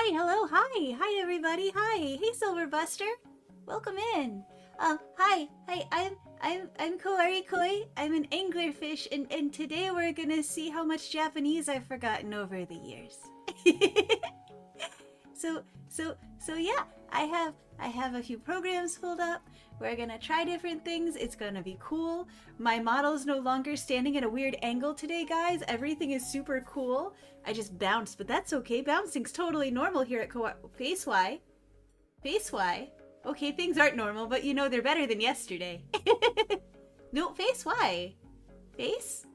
Hi, hello, hi everybody, hi, hey Silverbuster, welcome in. Hi, I'm Koari Koi. I'm an anglerfish, and today we're gonna see how much Japanese I've forgotten over the years. So yeah, I have a few programs pulled up. We're gonna try different things. It's gonna be cool. My model's no longer standing at a weird angle today, guys. Everything is super cool. I just bounced, but that's okay. Bouncing's totally normal here at Face Y. Face Y. Okay, things aren't normal, but you know they're better than yesterday. No, Face Y. Face?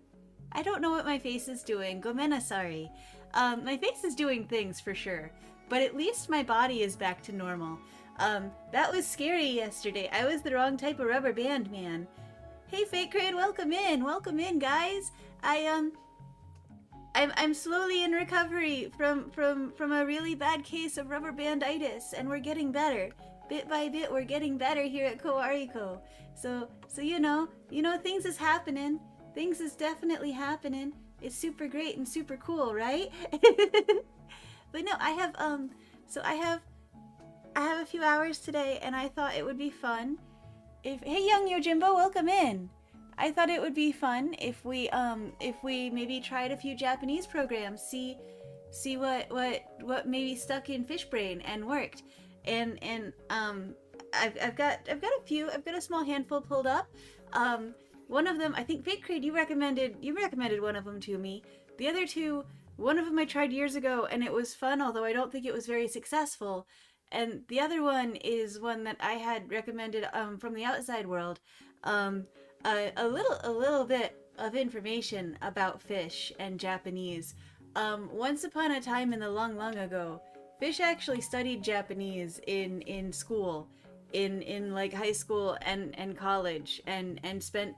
I don't know what my face is doing. Gomena sorry. My face is doing things for sure, but at least my body is back to normal. That was scary yesterday. I was the wrong type of rubber band man. Hey, Fake Crane, welcome in, guys. I'm slowly in recovery from a really bad case of rubber banditis, and we're getting better. Bit by bit, we're getting better here at Koariko. So you know things is happening. Things is definitely happening. It's super great and super cool, right? But no, I have a few hours today, and I thought it would be fun if hey young Yojimbo, welcome in. I thought it would be fun if we maybe tried a few Japanese programs, see what maybe stuck in fish brain and worked. And I've got a few. I've got a small handful pulled up. One of them, I think Fake Creed, you recommended one of them to me. The other two, one of them I tried years ago and it was fun, although I don't think it was very successful. And the other one is one that I had recommended from the outside world. A little bit of information about fish and Japanese. Once upon a time in the long ago, fish actually studied Japanese in school, in like high school and college, and spent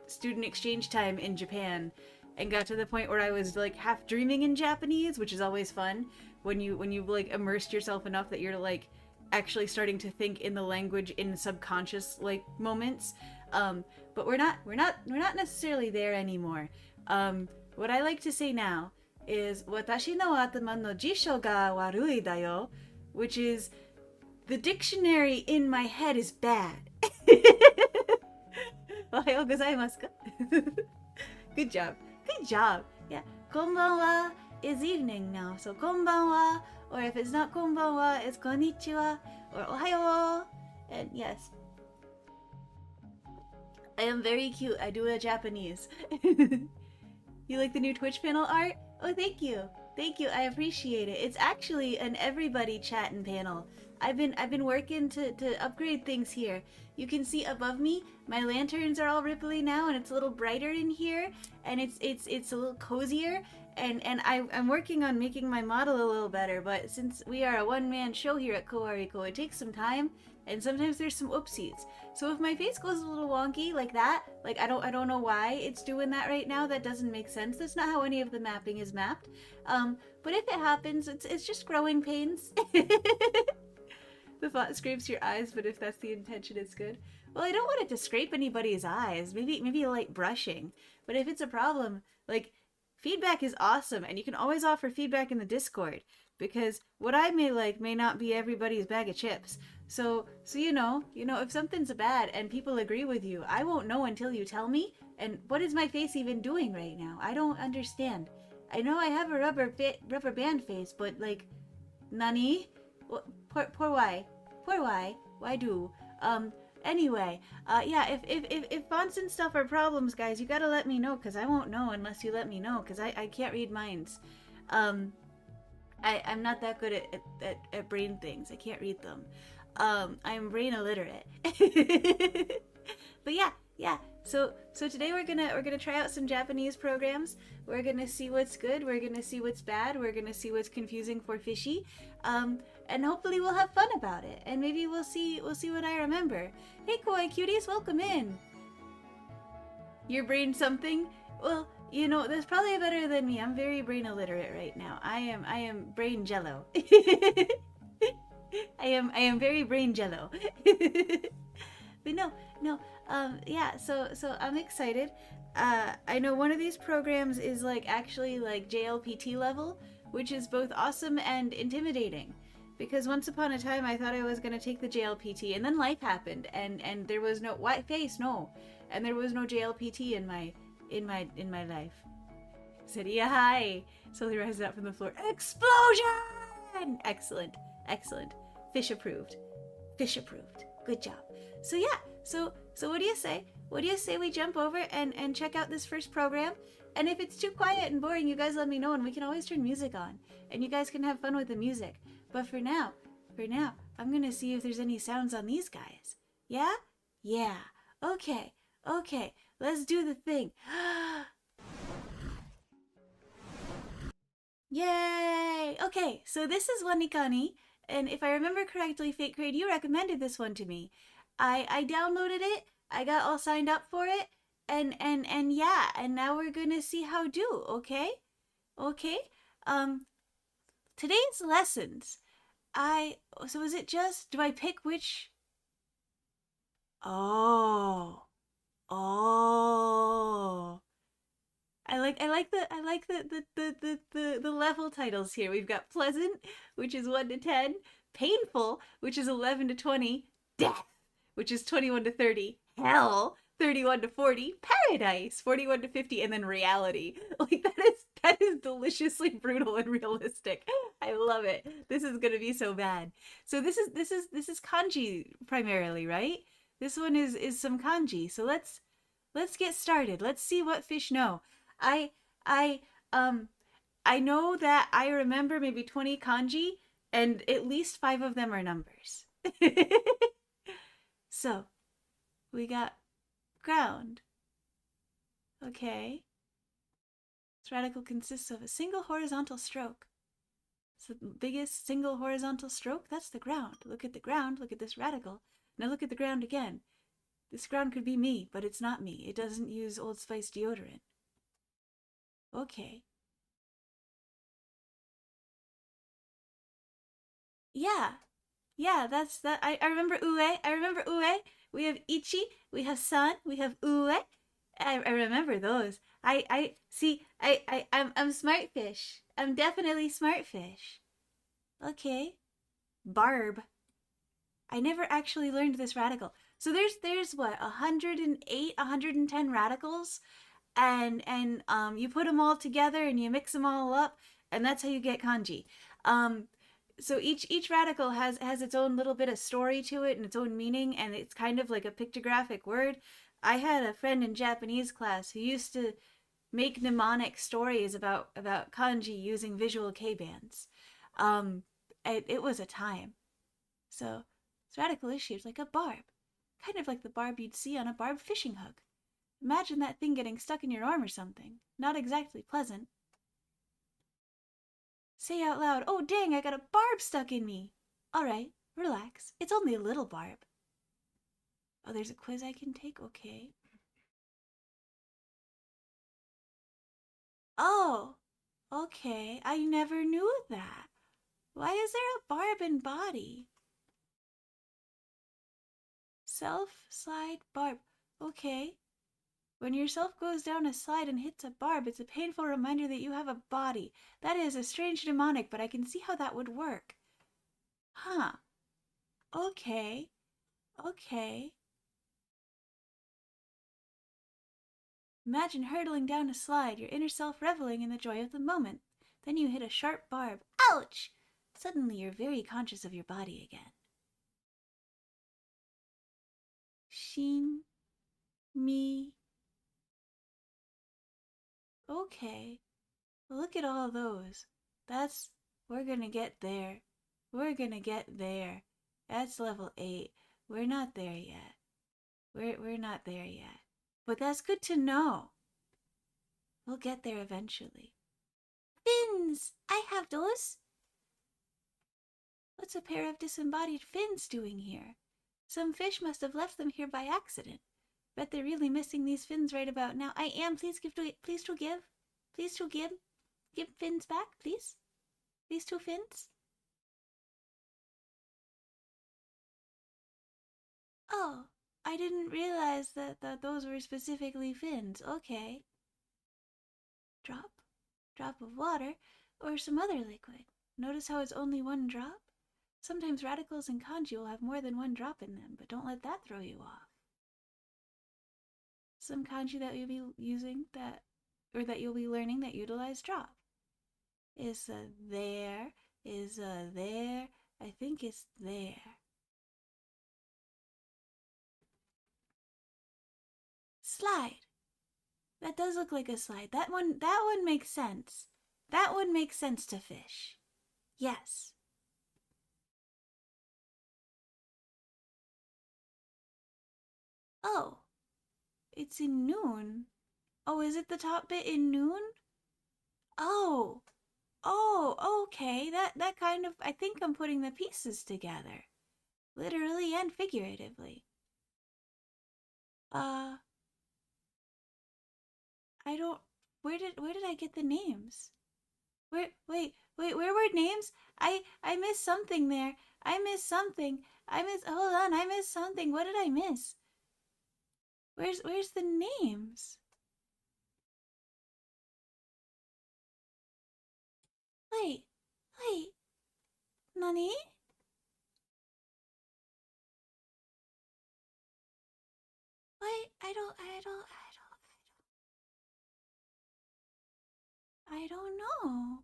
student exchange time in Japan, and got to the point where I was like half dreaming in Japanese, which is always fun when you like immersed yourself enough that you're like actually starting to think in the language in subconscious like moments. But we're not necessarily there anymore. What I like to say now is watashi no atama no jisho ga warui da yo, which is the dictionary in my head is bad. Ohayou gozaimasu ka? Good job. Good job. Yeah. Konbanwa is evening now. So konbanwa, or if it's not konbanwa, it's konnichiwa or ohayo. And yes, I am very cute. I do a Japanese. You like the new Twitch panel art? Oh, thank you. Thank you. I appreciate it. It's actually an everybody chatting panel. I've been working to upgrade things here. You can see above me, my lanterns are all ripply now, and it's a little brighter in here, and it's a little cozier. And I'm working on making my model a little better, but since we are a one-man show here at Koariko, it takes some time, and sometimes there's some oopsies. So if my face goes a little wonky like that, like I don't know why it's doing that right now. That doesn't make sense. That's not how any of the mapping is mapped. But if it happens, it's just growing pains. The thought scrapes your eyes, but if that's the intention, it's good. Well, I don't want it to scrape anybody's eyes. Maybe light brushing. But if it's a problem, like feedback is awesome, and you can always offer feedback in the Discord, because what I may like may not be everybody's bag of chips. So you know, if something's bad and people agree with you, I won't know until you tell me. And what is my face even doing right now? I don't understand. I know I have a rubber band face, but like, nani? Poor why do? Anyway, yeah, if fonts and stuff are problems, guys, you gotta let me know, because I won't know unless you let me know, because I can't read minds. I'm not that good at brain things. I can't read them. I'm brain illiterate. But yeah. So today we're gonna try out some Japanese programs. We're gonna see what's good. We're gonna see what's bad. We're gonna see what's confusing for fishy. And hopefully we'll have fun about it. And maybe we'll see what I remember. Hey kawaii cuties, welcome in. Your brain something? Well, you know, that's probably better than me. I'm very brain illiterate right now. I am brain jello. I am very brain jello. But no, yeah, so I'm excited. I know one of these programs is like actually like JLPT level, which is both awesome and intimidating. Because once upon a time I thought I was gonna take the JLPT, and then life happened, and there was no white face, no, and there was no JLPT in my life. Said yeah, hi. Slowly rises up from the floor. Explosion! Excellent, excellent. Fish approved. Fish approved. Good job. So yeah, so what do you say? What do you say we jump over and check out this first program? And if it's too quiet and boring, you guys let me know, and we can always turn music on, and you guys can have fun with the music. But for now, I'm gonna see if there's any sounds on these guys. Yeah? Yeah. Okay. Okay. Let's do the thing. Yay! Okay, so this is Wanikani, and if I remember correctly, Fate Crade, you recommended this one to me. I downloaded it, I got all signed up for it, and yeah, and now we're gonna see how do, okay? Okay? Um, today's lessons. So is it just, do I pick which? Oh. Oh. I like the level titles here. We've got pleasant, which is 1 to 10, painful, which is 11 to 20, death, which is 21 to 30, hell, 31 to 40, paradise, 41 to 50, and then reality. Like that is deliciously brutal and realistic. I love it. This is going to be so bad. So this is kanji primarily, right? This one is some kanji. So let's get started. Let's see what fish know. I I um I know that I remember maybe 20 kanji, and at least 5 of them are numbers. So, we got ground. Okay. This radical consists of a single horizontal stroke. It's the biggest single horizontal stroke. That's the ground. Look at the ground. Look at this radical. Now look at the ground again. This ground could be me, but it's not me. It doesn't use Old Spice deodorant. Okay. Yeah. Yeah, that's that. I remember Ue. I remember Ue. We have Ichi. We have San. We have Ue. I remember those. I see. I'm smart fish. I'm definitely smart fish. Okay. Barb. I never actually learned this radical. So there's what 108, 110 radicals, and you put them all together and you mix them all up, and that's how you get kanji. Um, so each radical has its own little bit of story to it and its own meaning, and it's kind of like a pictographic word. I had a friend in Japanese class who used to make mnemonic stories about kanji using visual K-bands. It was a time. So this radical is shaped like a barb, kind of like the barb you'd see on a barbed fishing hook. Imagine that thing getting stuck in your arm or something. Not exactly pleasant. Say out loud, "Oh dang, I got a barb stuck in me." Alright, relax. It's only a little barb. Oh, there's a quiz I can take? Okay. Oh, okay. I never knew that. Why is there a barb in body? Self, slide, barb. Okay. When your self goes down a slide and hits a barb, it's a painful reminder that you have a body. That is a strange mnemonic, but I can see how that would work. Huh. Okay. Okay. Imagine hurtling down a slide, your inner self reveling in the joy of the moment. Then you hit a sharp barb. Ouch! Suddenly you're very conscious of your body again. Shin. Me. Okay. Look at all those. That's... We're gonna get there. We're gonna get there. That's level 8. We're not there yet. We're not there yet. But that's good to know. We'll get there eventually. Fins! I have those! What's a pair of disembodied fins doing here? Some fish must have left them here by accident. Bet they're really missing these fins right about now. I am. Please give to please to give. Please to give. Give fins back, please. These 2 fins. Oh, I didn't realize that those were specifically fins. Okay. Drop. Drop of water. Or some other liquid. Notice how it's only one drop? Sometimes radicals and kanji will have more than one drop in them, but don't let that throw you off. Some kanji that you'll be using that you'll be learning that utilize drop. Is there, is there, I think it's there. Slide. That does look like a slide. That one makes sense. That one makes sense to fish. Yes. Oh, it's in noon. Oh, is it the top bit in noon? Oh, oh, okay. That kind of, I think I'm putting the pieces together. Literally and figuratively. I don't, where did I get the names? Wait, where were names? I missed something there. I missed something. Hold on, I missed something. What did I miss? Where's the names? Wait, wait, Nani? Wait, I don't know.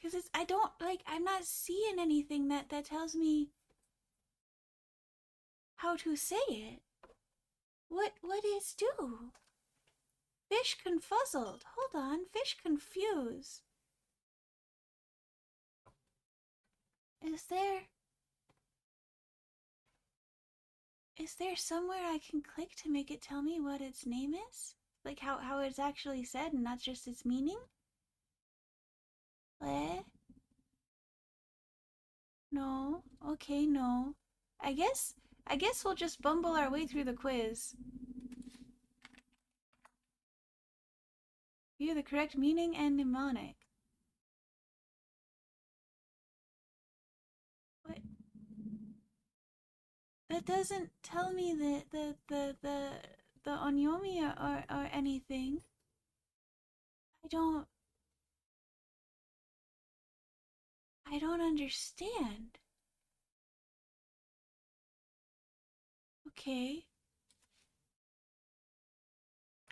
Cause I don't, like, I'm not seeing anything that tells me how to say it. What is do? Fish confuzzled. Hold on, fish confused. Is there somewhere I can click to make it tell me what its name is? Like how it's actually said and not just its meaning? What? No. Okay, no. I guess we'll just bumble our way through the quiz. View the correct meaning and mnemonic. What? That doesn't tell me the onyomi or anything. I don't understand. Okay.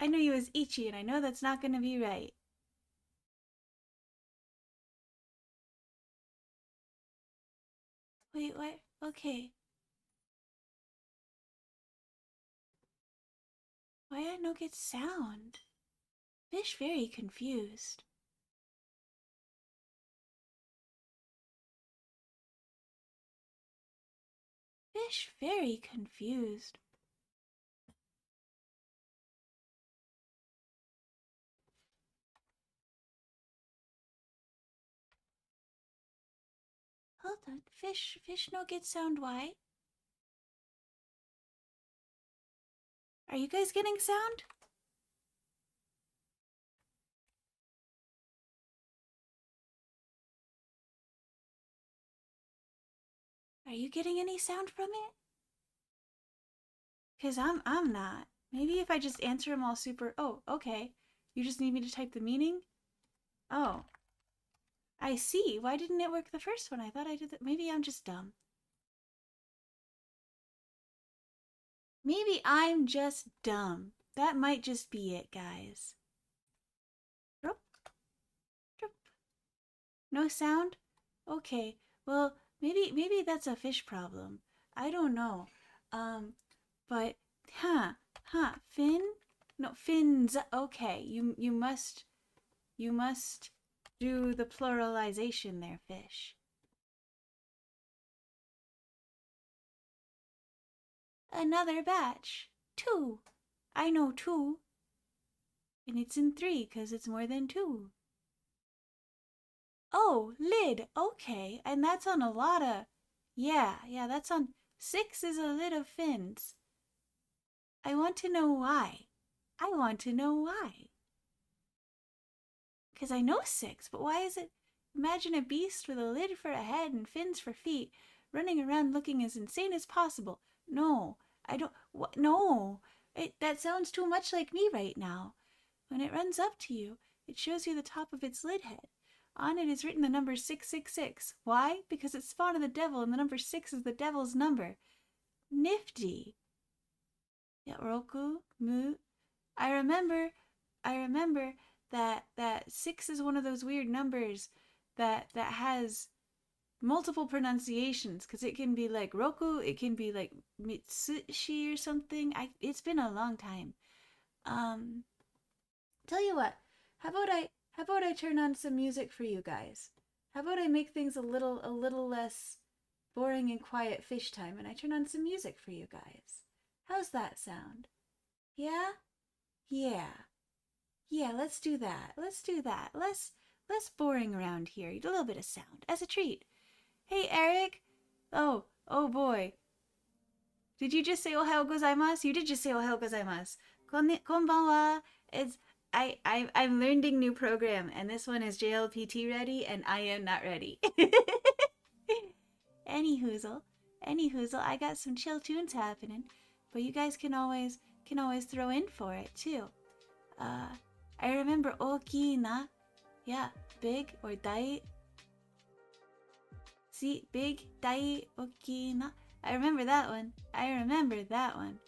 I knew you was Ichi, and I know that's not gonna be right. Wait, what? Okay. Why I no get sound? Fish very confused. Fish very confused. Hold on. Fish no get sound. Why? Are you guys getting sound? Are you getting any sound from it? Cause I'm not. Maybe if I just answer them all super. Oh, okay. You just need me to type the meaning? Oh. I see. Why didn't it work the first one? I thought I did that. Maybe I'm just dumb. Maybe I'm just dumb. That might just be it, guys. Drop. Drop. No sound? Okay. Well, maybe that's a fish problem. I don't know. But fin? No, fins. Okay. You must do the pluralization there, fish. Another batch. 2. I know 2. And it's in 3 because it's more than 2. Oh, lid. Okay. And that's on a lot of... Yeah, that's on... 6 is a lid of fins. I want to know why. I want to know why. Because I know 6, but why is it... Imagine a beast with a lid for a head and fins for feet, running around looking as insane as possible. No, I don't... What? No. That sounds too much like me right now. When it runs up to you, it shows you the top of its lid head. On it is written the number 666. Why? Because it's spawn of the devil and the number 6 is the devil's number. Nifty. Yeah, Roku, Mu. I remember that 6 is one of those weird numbers that has multiple pronunciations, because it can be like Roku, it can be like Mitsushi or something. It's been a long time. Tell you what, how about I turn on some music for you guys? How about I make things a little less boring and quiet fish time, and I turn on some music for you guys? How's that sound? Yeah? Yeah. Yeah, let's do that. Let's do that. Less boring around here. A little bit of sound as a treat. Hey, Eric. Oh boy. Did you just say ohayou gozaimasu? You did just say ohayou gozaimasu. Konbanwa. I'm learning new program, and this one is JLPT ready, and I am not ready. Any hoozle, I got some chill tunes happening, but you guys can always throw in for it too. I remember okina, yeah, big or dai. See, big, dai, okina. I remember that one.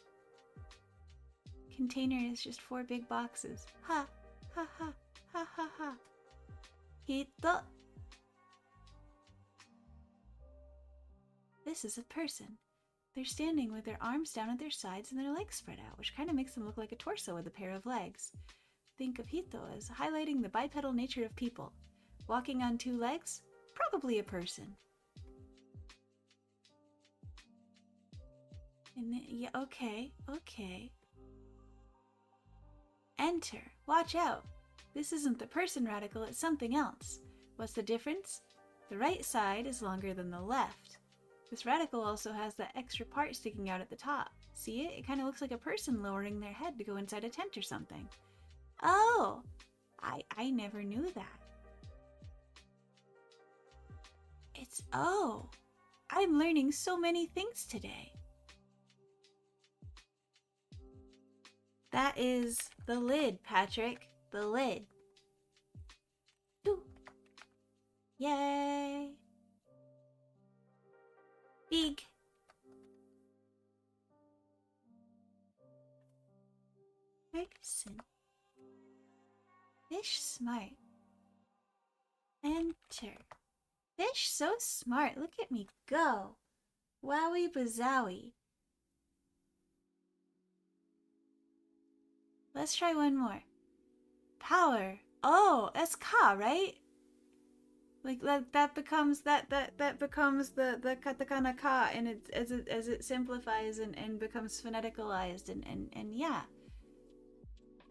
Container is just 4 big boxes. Ha, ha, ha, ha, ha, ha. Hito. This is a person. They're standing with their arms down at their sides and their legs spread out, which kind of makes them look like a torso with a pair of legs. Think of Hito as highlighting the bipedal nature of people. Walking on 2 legs? Probably a person. And then, yeah, okay. Enter. Watch out. This isn't the person radical, it's something else. What's the difference? The right side is longer than the left. This radical also has that extra part sticking out at the top. See it? It kind of looks like a person lowering their head to go inside a tent or something. Oh! I never knew that. I'm learning so many things today. That is the lid, Patrick. The lid. Ooh. Yay! Big. Person. Fish smart. Enter. Fish so smart. Look at me go. Wowie bazowie. Let's try one more. Power. Oh, that's ka, right? Like that becomes the katakana ka, and it as it simplifies and becomes phoneticalized and yeah.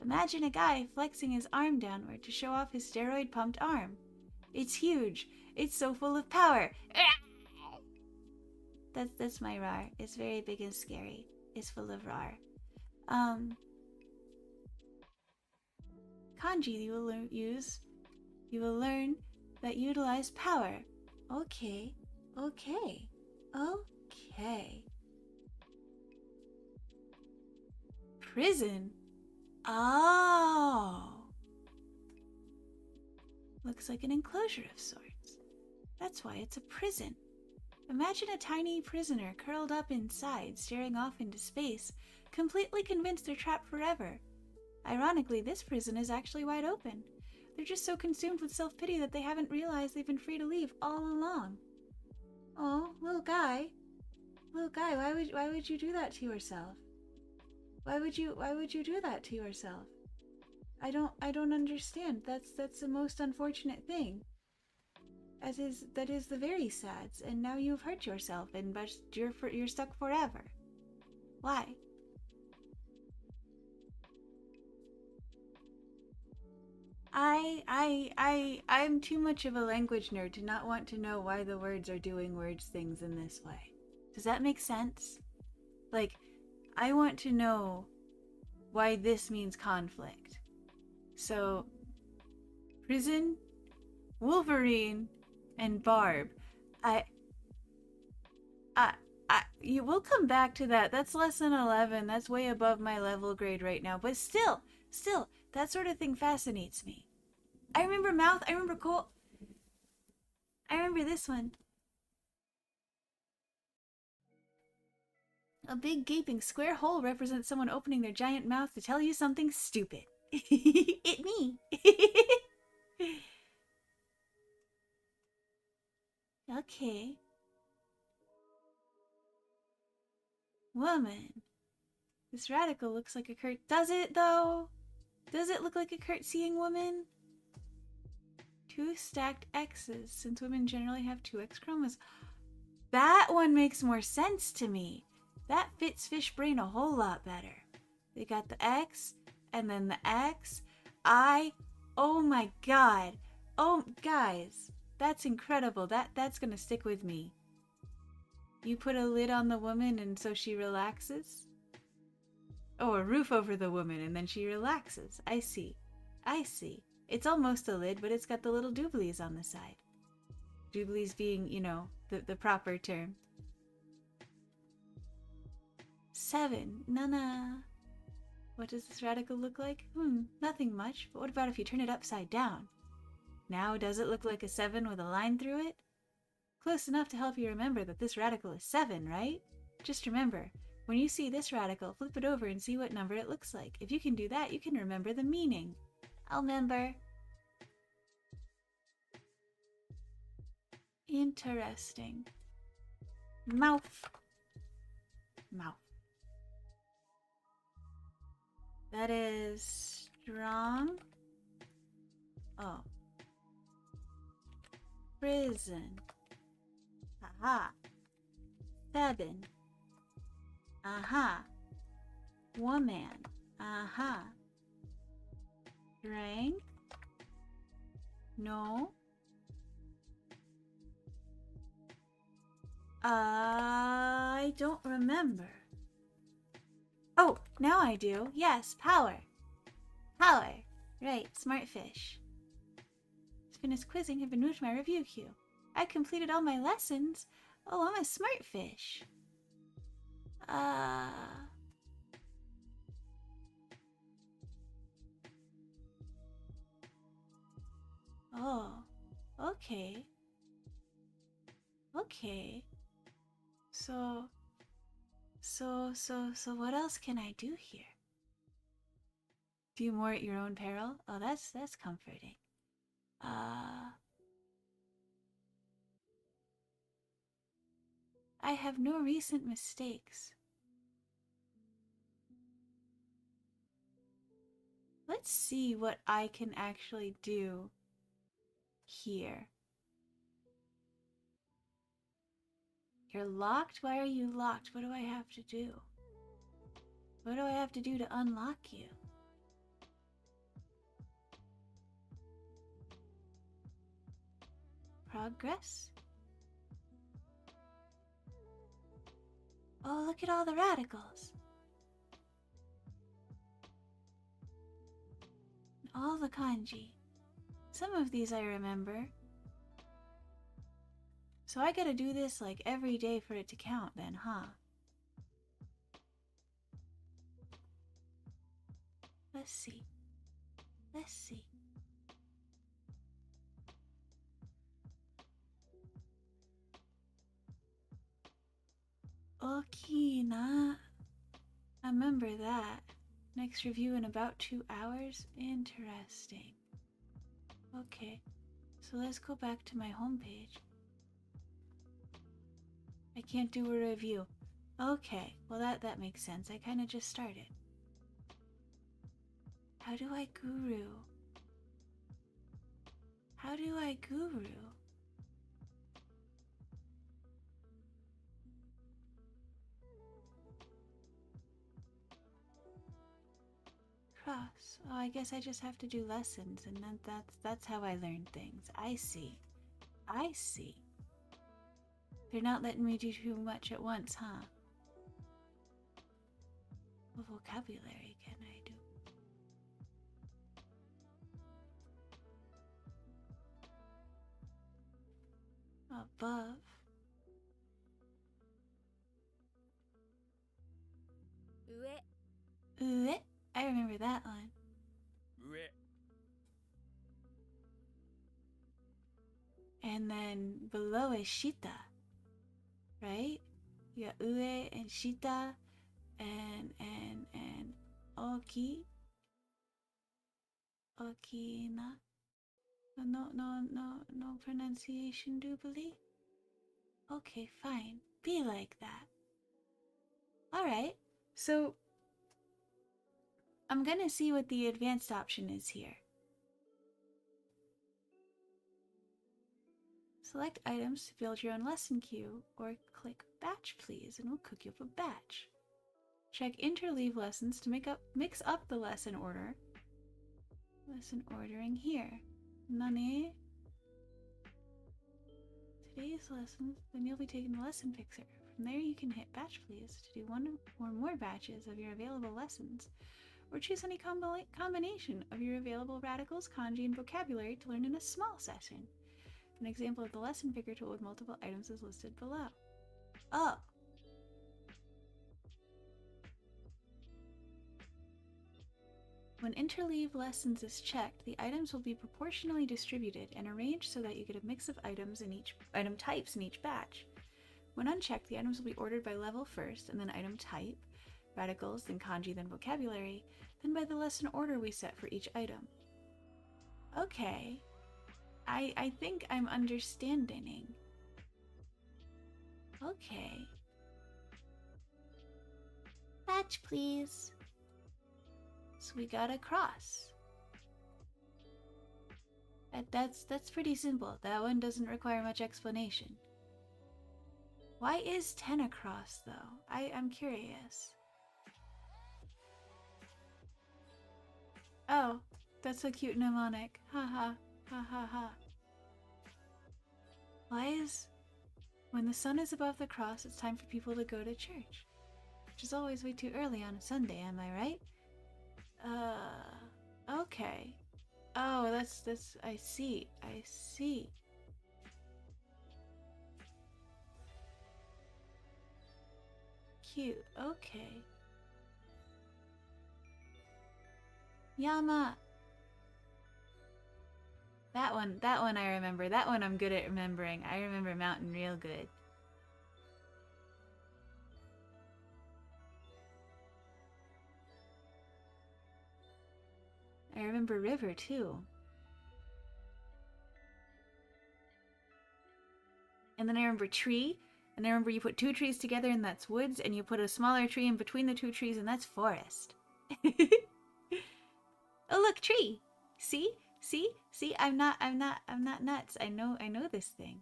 Imagine a guy flexing his arm downward to show off his steroid pumped arm. It's huge. It's so full of power. That's my rar. It's very big and scary. It's full of rar. Kanji you will use. You will learn that utilize power. Okay. Prison? Oh. Looks like an enclosure of sorts. That's why it's a prison. Imagine a tiny prisoner curled up inside, staring off into space, completely convinced they're trapped forever. Ironically, this prison is actually wide open. They're just so consumed with self-pity that they haven't realized they've been free to leave all along. Oh, little guy, why would you do that to yourself? Why would you do that to yourself? I don't understand. That's the most unfortunate thing. That is the very sad, and now you've hurt yourself, and you're stuck forever. Why? I'm too much of a language nerd to not want to know why the words are doing words things in this way. Does that make sense? Like, I want to know why this means conflict. So, prison, Wolverine, and Barb. You will come back to that. That's lesson 11. That's way above my level grade right now. But still, that sort of thing fascinates me. I remember mouth. I remember cold. I remember this one. A big gaping square hole represents someone opening their giant mouth to tell you something stupid. It me. Okay. Woman. This radical looks like a Does it, though? Does it look like a curtsying woman? 2 stacked X's, since women generally have 2 X chromosomes. That one makes more sense to me. That fits fish brain a whole lot better. They got the X, and then the X. Oh my god. Oh, guys. That's incredible. That's gonna stick with me. You put a lid on the woman and so she relaxes? Oh, a roof over the woman and then she relaxes. I see. I see. It's almost a lid, but it's got the little dooblies on the side. Dooblies being, you know, the proper term. 7. Nana. What does this radical look like? Nothing much, but what about if you turn it upside down? Now, does it look like a 7 with a line through it? Close enough to help you remember that this radical is 7, right? Just remember, when you see this radical, flip it over and see what number it looks like. If you can do that, you can remember the meaning. I'll remember. Interesting. Mouth. Mouth. That is strong. Oh. Prison. Aha. 7. Aha. Woman. Aha. Strength. No. I don't remember. Oh, now I do. Yes, power. Power. Right, smart fish. It's finished quizzing have been moved to my review queue. I completed all my lessons. Oh, I'm a smart fish. Oh. Okay. Okay. So what else can I do here? Do more at your own peril? Oh, that's comforting. I have no recent mistakes. Let's see what I can actually do here. You're locked? Why are you locked? What do I have to do? What do I have to do to unlock you? Progress? Oh, look at all the radicals. All the kanji. Some of these I remember. So I gotta do this like every day for it to count then, huh? Let's see. Let's see. Okina. I remember that. Next review in about 2 hours? Interesting. Okay, so let's go back to my homepage. I can't do a review. Okay, well that makes sense. I kind of just started. How do I guru? How do I guru? Cross. Oh, I guess I just have to do lessons, and then that's how I learn things. I see. I see. They're not letting me do too much at once, huh? What vocabulary can I do? Above. Ue. I remember that one. And then below is Shita, right? You got Ue and Shita and Oki. Okina. No pronunciation doobly. Okay, fine. Be like that. Alright, so I'm gonna see what the advanced option is here. Select items to build your own lesson queue, or click batch please, and we'll cook you up a batch. Check interleave lessons to mix up the lesson order. Lesson ordering here. Nani? Today's lesson, then you'll be taking the lesson fixer. From there you can hit batch please to do one or more batches of your available lessons, or choose any combination of your available radicals, kanji, and vocabulary to learn in a small session. An example of the lesson picker tool with multiple items is listed below. Oh! When interleave lessons is checked, the items will be proportionally distributed and arranged so that you get a mix of items in item types in each batch. When unchecked, the items will be ordered by level first, and then item type, radicals, then kanji, then vocabulary, then by the lesson order we set for each item. Okay. I think I'm understanding. Okay. Batch, please. So we got a cross. That's pretty simple. That one doesn't require much explanation. Why is 10 a cross, though? I'm curious. Oh, that's a cute mnemonic. Ha ha. Ha ha ha. Why is... When the sun is above the cross, it's time for people to go to church. Which is always way too early on a Sunday, am I right? Okay. Oh, that's, I see. Cute, okay. Yama! That one I remember. That one I'm good at remembering. I remember mountain real good. I remember river too. And then I remember tree. And I remember you put two trees together and that's woods, and you put a smaller tree in between the two trees and that's forest. Oh look, tree! See? I'm not nuts. I know this thing.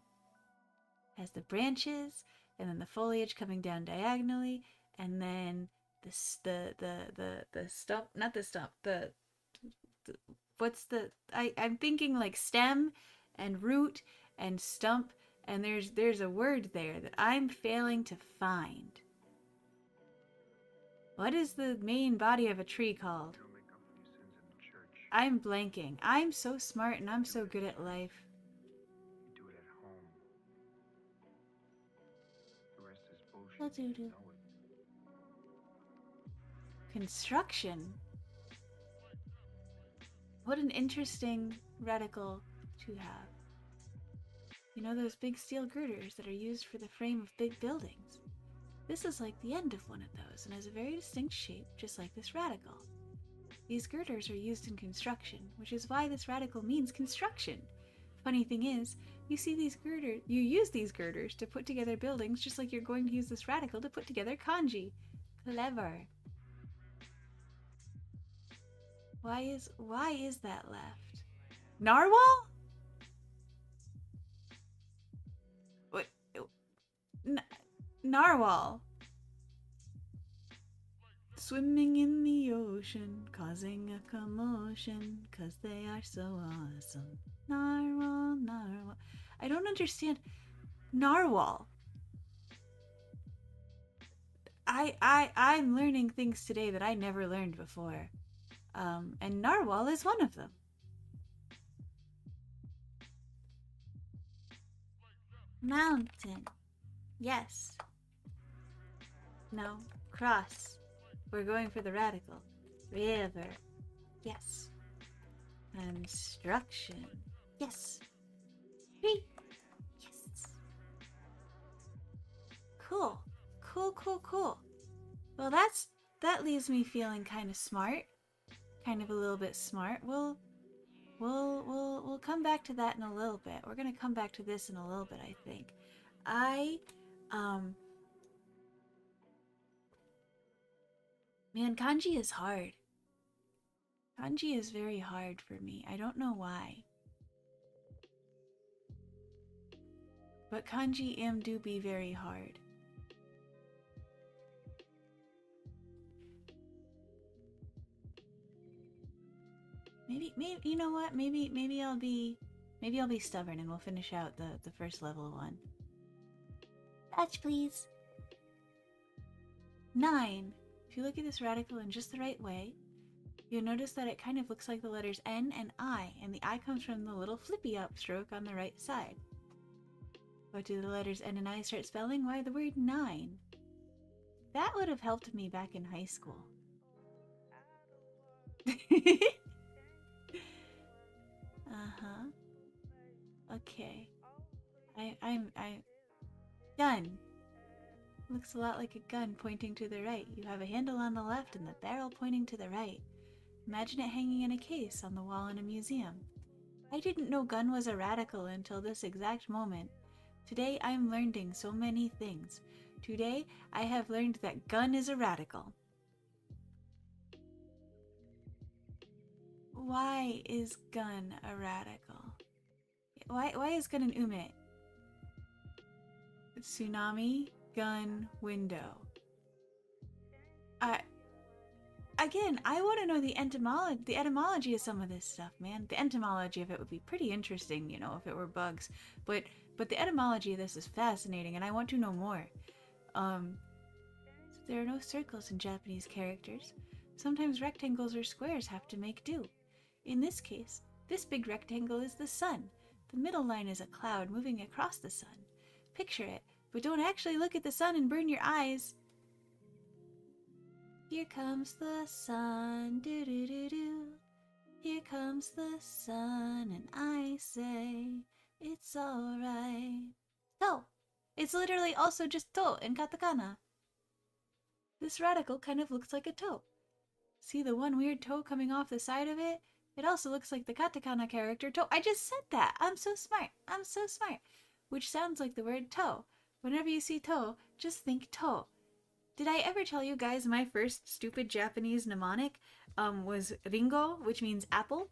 It has the branches, and then the foliage coming down diagonally, and then the stump, not the stump, what's the, I'm thinking like stem and root and stump, and there's a word there that I'm failing to find. What is the main body of a tree called? I'm blanking. I'm so smart and I'm so good at life. You do it at home. The rest is bullshit. What do you do? You know it. Construction. What an interesting radical to have. You know those big steel girders that are used for the frame of big buildings? This is like the end of one of those and has a very distinct shape, just like this radical. These girders are used in construction, which is why this radical means construction. Funny thing is, you use these girders to put together buildings just like you're going to use this radical to put together kanji. Clever. Why is that left? Narwhal? What? Narwhal. Swimming in the ocean, causing a commotion, 'cause they are so awesome. Narwhal, narwhal. I don't understand. Narwhal. I'm learning things today that I never learned before. And narwhal is one of them. Mountain. Yes. No. Cross. We're going for the radical. River. Yes. Construction. Yes. Tree. Yes. Cool. Cool. Well, that leaves me feeling kind of smart. Kind of a little bit smart. We'll come back to that in a little bit. We're gonna come back to this in a little bit, I think. Um Man, kanji is hard. Kanji is very hard for me. I don't know why. But kanji do be very hard. Maybe you know what? Maybe I'll be stubborn and we'll finish out the first level one. Batch, please. 9. If you look at this radical in just the right way, you'll notice that it kind of looks like the letters N and I, and the I comes from the little flippy upstroke on the right side. What do the letters N and I start spelling? Why, the word 9. That would have helped me back in high school. Uh-huh. Okay. Gun. Looks a lot like a gun pointing to the right. You have a handle on the left and the barrel pointing to the right. Imagine it hanging in a case on the wall in a museum. I didn't know gun was a radical until this exact moment. Today I'm learning so many things. Today I have learned that gun is a radical. Why is gun a radical? Why is gun an umit? Tsunami, gun, window. Again, I want to know the etymology of some of this stuff, man. The etymology of it would be pretty interesting, you know, if it were bugs. But the etymology of this is fascinating, and I want to know more. So there are no circles in Japanese characters. Sometimes rectangles or squares have to make do. In this case, this big rectangle is the sun. The middle line is a cloud moving across the sun. Picture it, but don't actually look at the sun and burn your eyes. Here comes the sun, do-do-do-do. Here comes the sun, and I say, it's alright. To! It's literally also just to in katakana. This radical kind of looks like a toe. See the one weird toe coming off the side of it? It also looks like the katakana character to. I just said that! I'm so smart! Which sounds like the word toe. Whenever you see to, just think to. Did I ever tell you guys my first stupid Japanese mnemonic was Ringo, which means apple?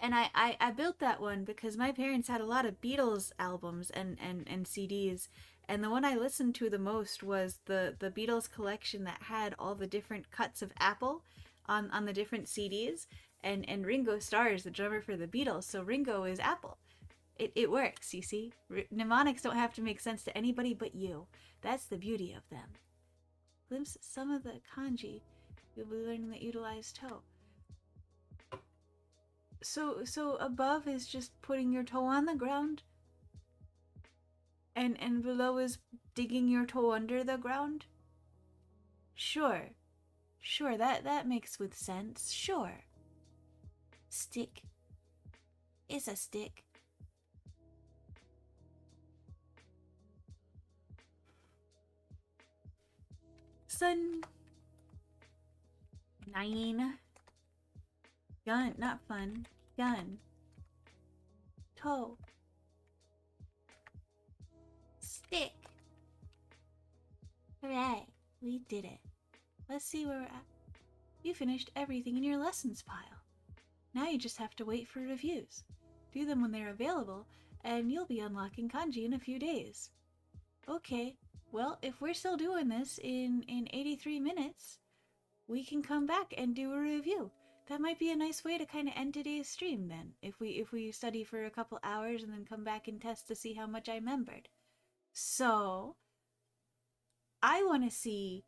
And I built that one because my parents had a lot of Beatles albums and CDs. And the one I listened to the most was the Beatles collection that had all the different cuts of apple on the different CDs. And Ringo Starr is the drummer for the Beatles, so Ringo is apple. It works, you see? Mnemonics don't have to make sense to anybody but you. That's the beauty of them. Glimpse some of the kanji you'll be learning that utilize toe. So above is just putting your toe on the ground? And below is digging your toe under the ground? Sure, that makes with sense, sure. Stick. It's a stick. Sun. 9. Gun, not fun. Gun. Toe. Stick. Hooray, we did it. Let's see where we're at. You finished everything in your lessons pile. Now you just have to wait for reviews. Do them when they're available, and you'll be unlocking kanji in a few days. Okay, well, if we're still doing this in 83 minutes, we can come back and do a review. That might be a nice way to kind of end today's stream then, if we study for a couple hours and then come back and test to see how much I remembered. So, I want to see,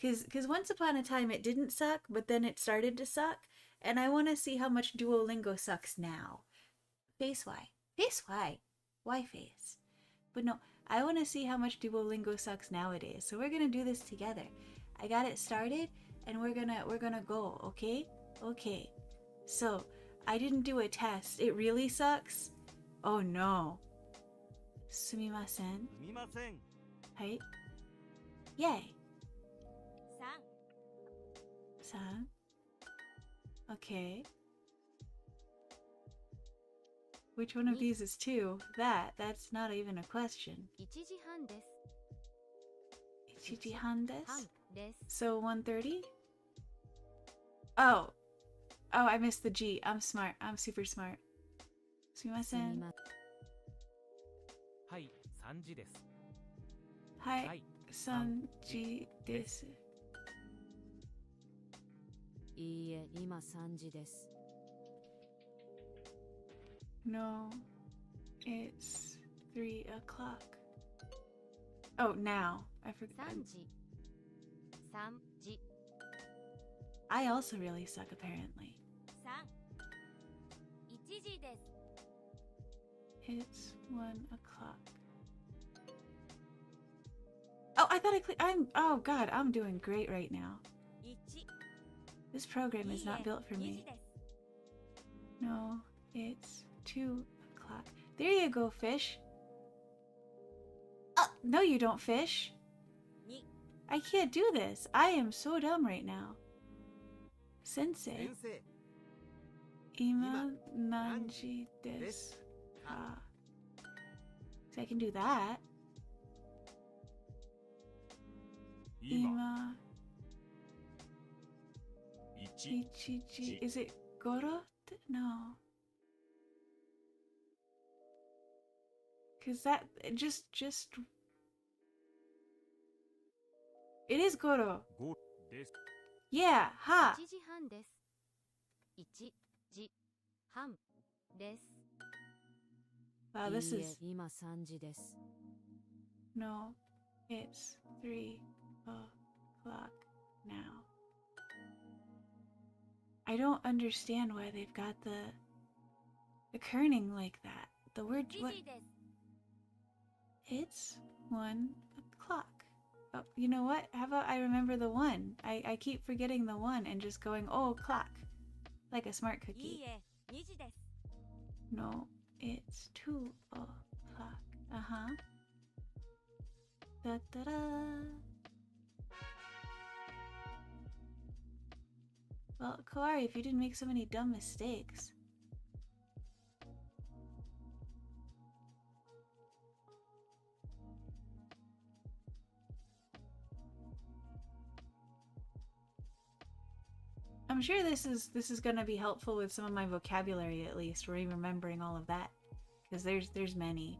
because once upon a time it didn't suck, but then it started to suck, and I want to see how much Duolingo sucks now. Face Y. Face Y. Why face? But no, I want to see how much Duolingo sucks nowadays, so we're going to do this together. I got it started, and we're gonna go, okay? Okay. So, I didn't do a test. It really sucks? Oh no. Sumimasen. すみません。 Right? Yay. 3 San. Okay. Which one of these is 2? That's not even a question. 1時半です Ichijihan 半 desu? です So 1:30? Oh. Oh, I missed the G. I'm smart. I'm super smart. すみません。はい、3時です。はい。はい、 3時です。いいえ今3時です No, it's 3 o'clock. Oh, now. I forgot. 3時3時 I also really suck, apparently. 3 1時です It's 1 o'clock. Oh, I thought I clicked. Oh god, I'm doing great right now. 1 This program is not built for 2時 me. です No, it's 2 o'clock. There you go, fish. No, you don't, fish. 2 I can't do this. I am so dumb right now. Sensei, 先生、 ima nanji desu ka? So I can do that. 今、 Ima 1、 ichiji. Is it goro? No. Cause that just. It is goro. 5です。 Yeah, ha. 1時半です1時半です Wow, this いいえ is 今3時です no. It's 3 o'clock now. I don't understand why they've got the kerning like that. The word 1 what? 時です It's 1 o'clock. Oh, you know what? How about I remember the 1? I keep forgetting the 1 and just going, oh, clock. Like a smart い cookie. いえ2時です No, it's 2 o'clock. Uh-huh. Da-da-da. Well, Kawari, if you didn't make so many dumb mistakes. I'm sure this is gonna be helpful with some of my vocabulary at least, remembering all of that, because there's many.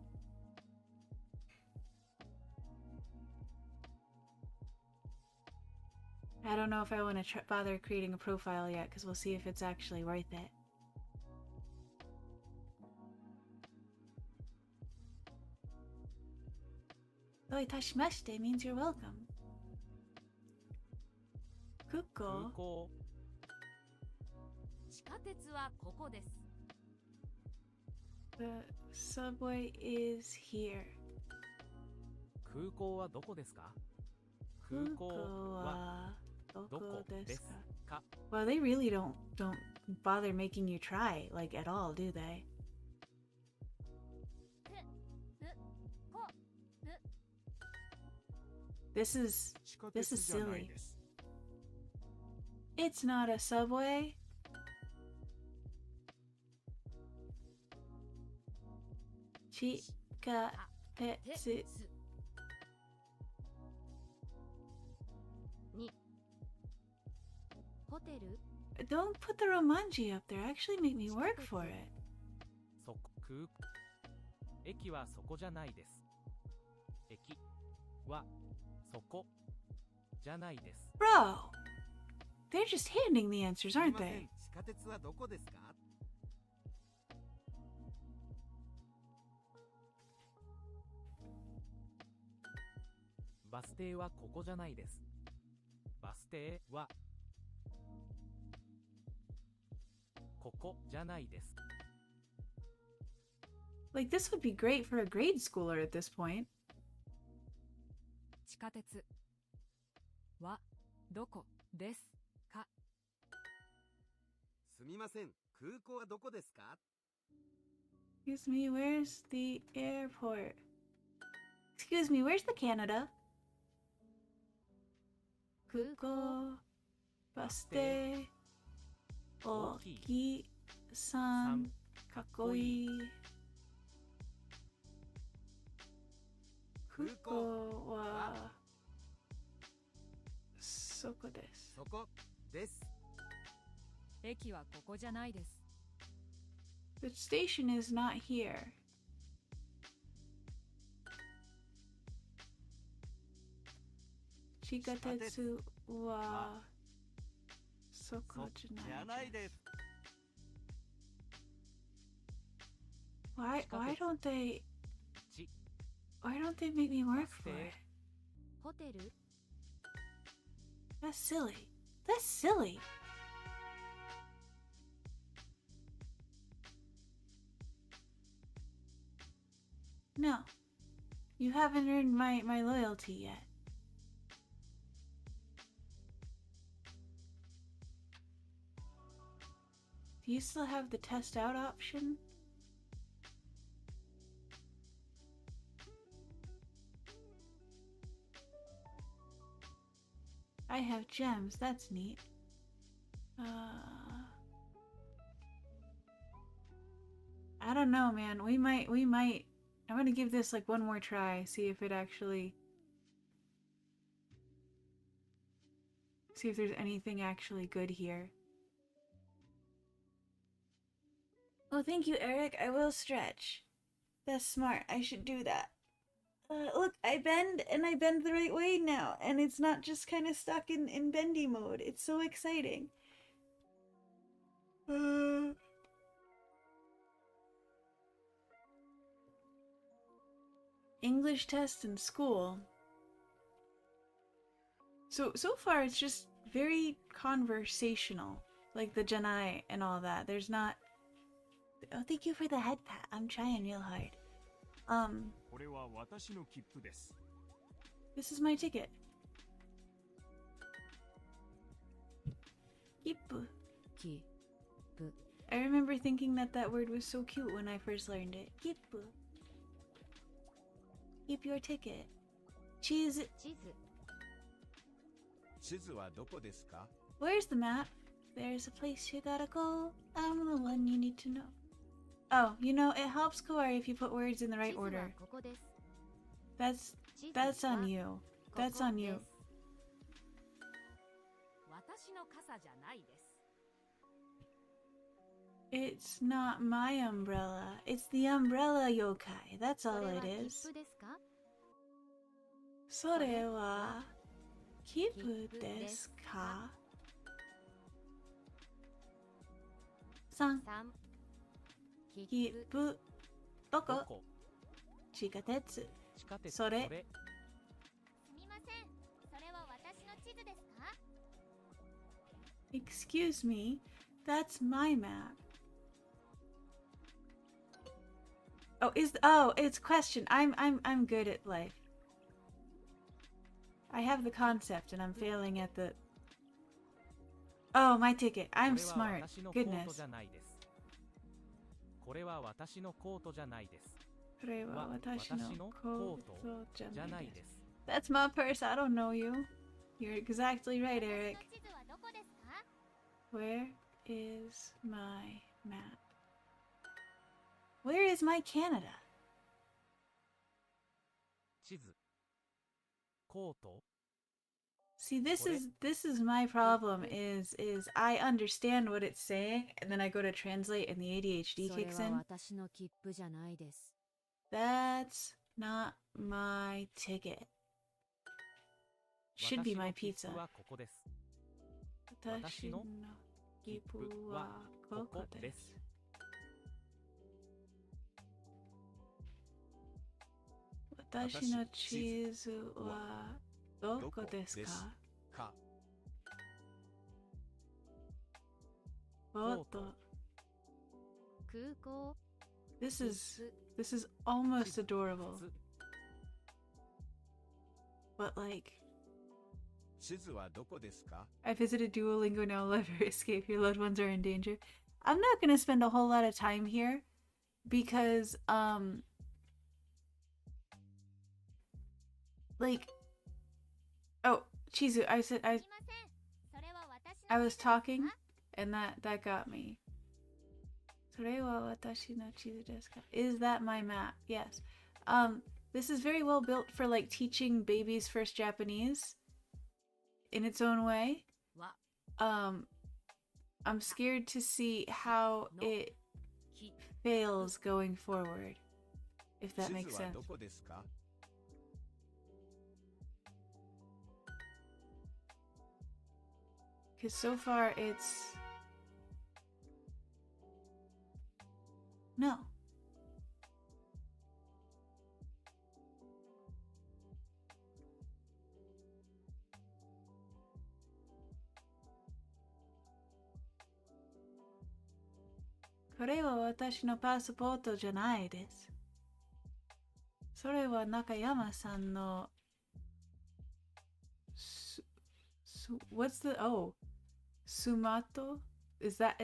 I don't know if I want to bother creating a profile yet, because we'll see if it's actually worth it. Doitashimashite means you're welcome. 空 Kuko. 港、地下鉄はここです The subway is here. 空港はどこですか？空港はどこですか？ Well, they really don't bother making you try, like, at all, do they? こ This is 地下 This is 鉄じゃない silly. です。 It's not a subway. Chika 鉄 tetsu. 2ホテル Don't put the romanji up there. Actually make me work for it. そこ、空駅はそこじゃないです。駅はそこじゃないです。 Bro! They're just handing the answers, すみ aren't ません、 they? 地下鉄はどこですか？バス停はここじゃないです。バス停はここじゃないです。 Like, this would be great for a grade schooler at this point. 地下鉄はどこですすみません、空港はどこですか？ Excuse me, where's the airport? Excuse me, where's the Canada? 空港、バス停、大きい、さん、かっこいい。空港は、そこです。そこです。駅はここじゃないです。The station is not here. 地下鉄はそこじゃないです。Why don't they ち why don't they make me work for it? ホテル That's silly. That's silly. No. You haven't earned my loyalty yet. Do you still have the test out option? I have gems, that's neat. I don't know, man. We might. I'm gonna give this like one more try, see if it actually. See if there's anything actually good here. Oh, thank you, Eric. I will stretch. That's smart. I should do that. Look, I bend, and I bend the right way now, and it's not just kind of stuck in bendy mode. It's so exciting. English test in school. So far it's just very conversational, like the Janai and all that. There's not. Oh, thank you for the head pat. I'm trying real hard. This is my ticket. Kippu. き I remember thinking that word was so cute when I first learned it. Kippu. Keep your ticket. Cheese. 地図地図はどこですか？ Where's the map? There's a place you gotta go. I'm the one you need to know. Oh, you know, it helps Kawaii if you put words in the 地 right 図は order. ここです That's 地図は that's on you. ここ That's on で you. す私の傘じゃないです It's not my umbrella. It's the umbrella yokai. That's そ all れは it 切 is. 符ですかそれは切符ですか? 3. 3切切符符どこ?どこ地下鉄地下鉄それすみませんそれは私の地図ですか Excuse me, that's my map. It's question. I'm good at life. I have the concept and I'm failing at the. Oh, my ticket. I'm これは私のコートじゃないです smart. Goodness. これは私のコートじゃないです That's my purse. I don't know you. You're exactly right, 私 Eric. の地図はどこですか Where is my map? Where is my Canada? 地図コート See, this What is my problem is I understand what it's saying and then I go to translate and the ADHD それ kicks は in. 私の切符じゃないです That's not my ticket. Should be my 私の切 pizza. 符はここです私の切符はここです。私のチーズはどこですか? か おっと。空港 This 切 is 符 this is almost adorable. 普通 But like 地図はどこですか？ I visited Duolingo now. Let her escape. Your loved ones are in danger. I'm not gonna spend a whole lot of time here because, like, oh, Chizu, I was talking, and that got me. それは私の地図ですか? Is that my map? Yes. This is very well built for like teaching babies first Japanese in its own way. わ I'm scared to see how it き fails going forward, if that 地 makes 図は sense. どこですか？ Because so far it's... No. Kore wa watashi no passport じゃないです。それはNakayama-san no... What's the... Oh. Sumato? Is that...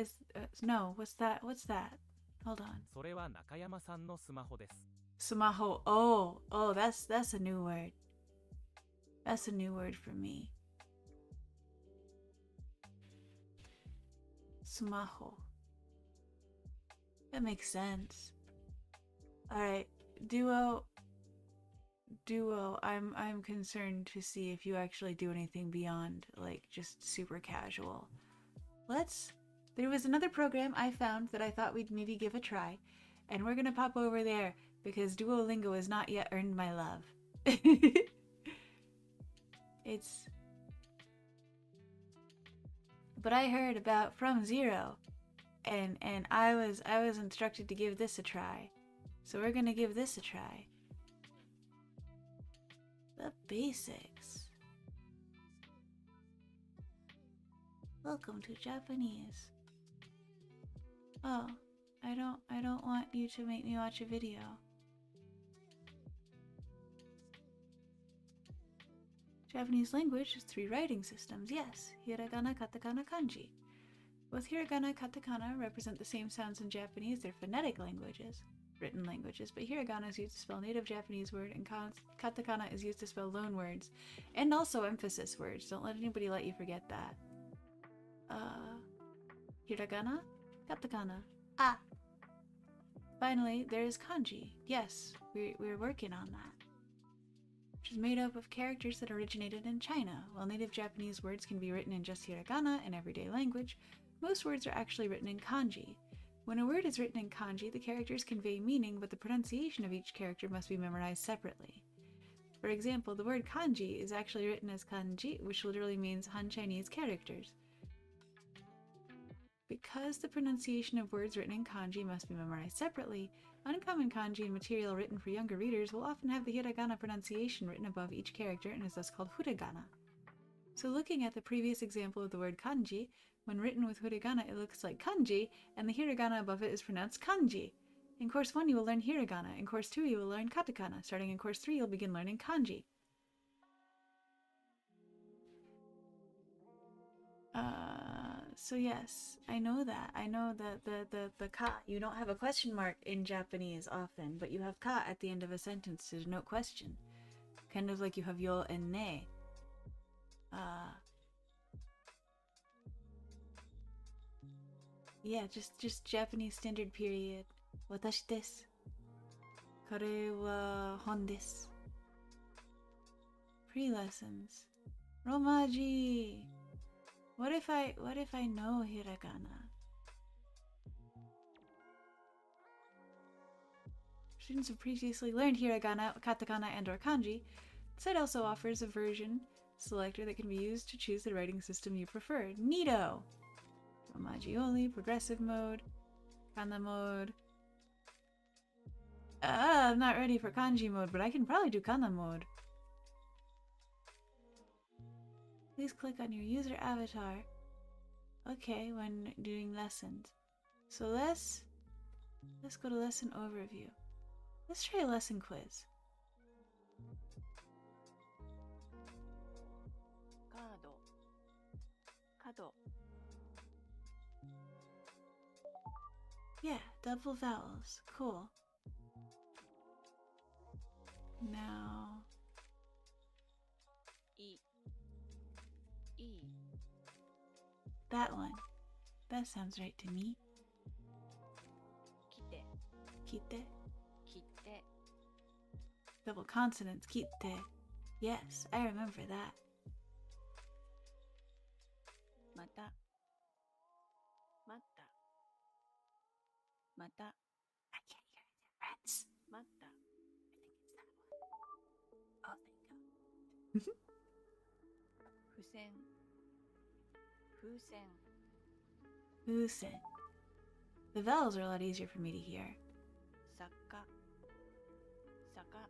no, what's that? What's that? Hold on. それは中山さんのスマホです。 Sumaho. Oh, that's a new word. That's a new word for me. Sumaho. That makes sense. Alright, Duo, I'm concerned to see if you actually do anything beyond, like, just super casual. There was another program I found that I thought we'd maybe give a try, and we're gonna pop over there because Duolingo has not yet earned my love. But I heard about From Zero, and I was instructed to give this a try. So we're gonna give this a try. The basics. Welcome to Japanese. Oh, I don't want you to make me watch a video. Japanese language has 3 writing systems, yes. Hiragana, katakana, kanji. Both hiragana and katakana represent the same sounds in Japanese. They're phonetic languages, written languages, but hiragana is used to spell native Japanese word and katakana is used to spell loan words and also emphasis words. Don't let anybody let you forget that. Hiragana, katakana. Ah! Finally, there is kanji. Yes, we're working on that. Which is made up of characters that originated in China. While native Japanese words can be written in just hiragana in everyday language, most words are actually written in kanji. When a word is written in kanji, the characters convey meaning, but the pronunciation of each character must be memorized separately. For example, the word kanji is actually written as kanji, which literally means Han Chinese characters. Because the pronunciation of words written in kanji must be memorized separately, uncommon kanji and material written for younger readers will often have the hiragana pronunciation written above each character and is thus called furigana. So looking at the previous example of the word kanji, when written with hiragana it looks like kanji, and the hiragana above it is pronounced kanji. In course 1 you will learn hiragana, in course 2 you will learn katakana, starting in course 3 you'll begin learning kanji. So yes, I know that. I know that the ka, you don't have a question mark in Japanese often, but you have ka at the end of a sentence to denote question. Kind of like you have yo and ne. Yeah, just Japanese standard period. Watashi desu. Kore wa hon desu. Pre-lessons. Romaji! What if I know hiragana? Students have previously learned hiragana, katakana, and or kanji. The site also offers a version selector that can be used to choose the writing system you prefer. Neato! Romaji only, progressive mode, kana mode. I'm not ready for kanji mode, but I can probably do kana mode. Please click on your user avatar. Okay, when doing lessons. So let's go to lesson overview. Let's try a lesson quiz. カー窓 Yeah, double vowels. Cool. Now, いいい that one. That sounds right to me. 来て Kite. 切って Double consonants. Kite. Yes, I remember that. また待ったまた I can't hear the difference. 待った I think it's that one. Oh, thank God. 付箋風船 Usen. The vowels are a lot easier for me to hear. 作家坂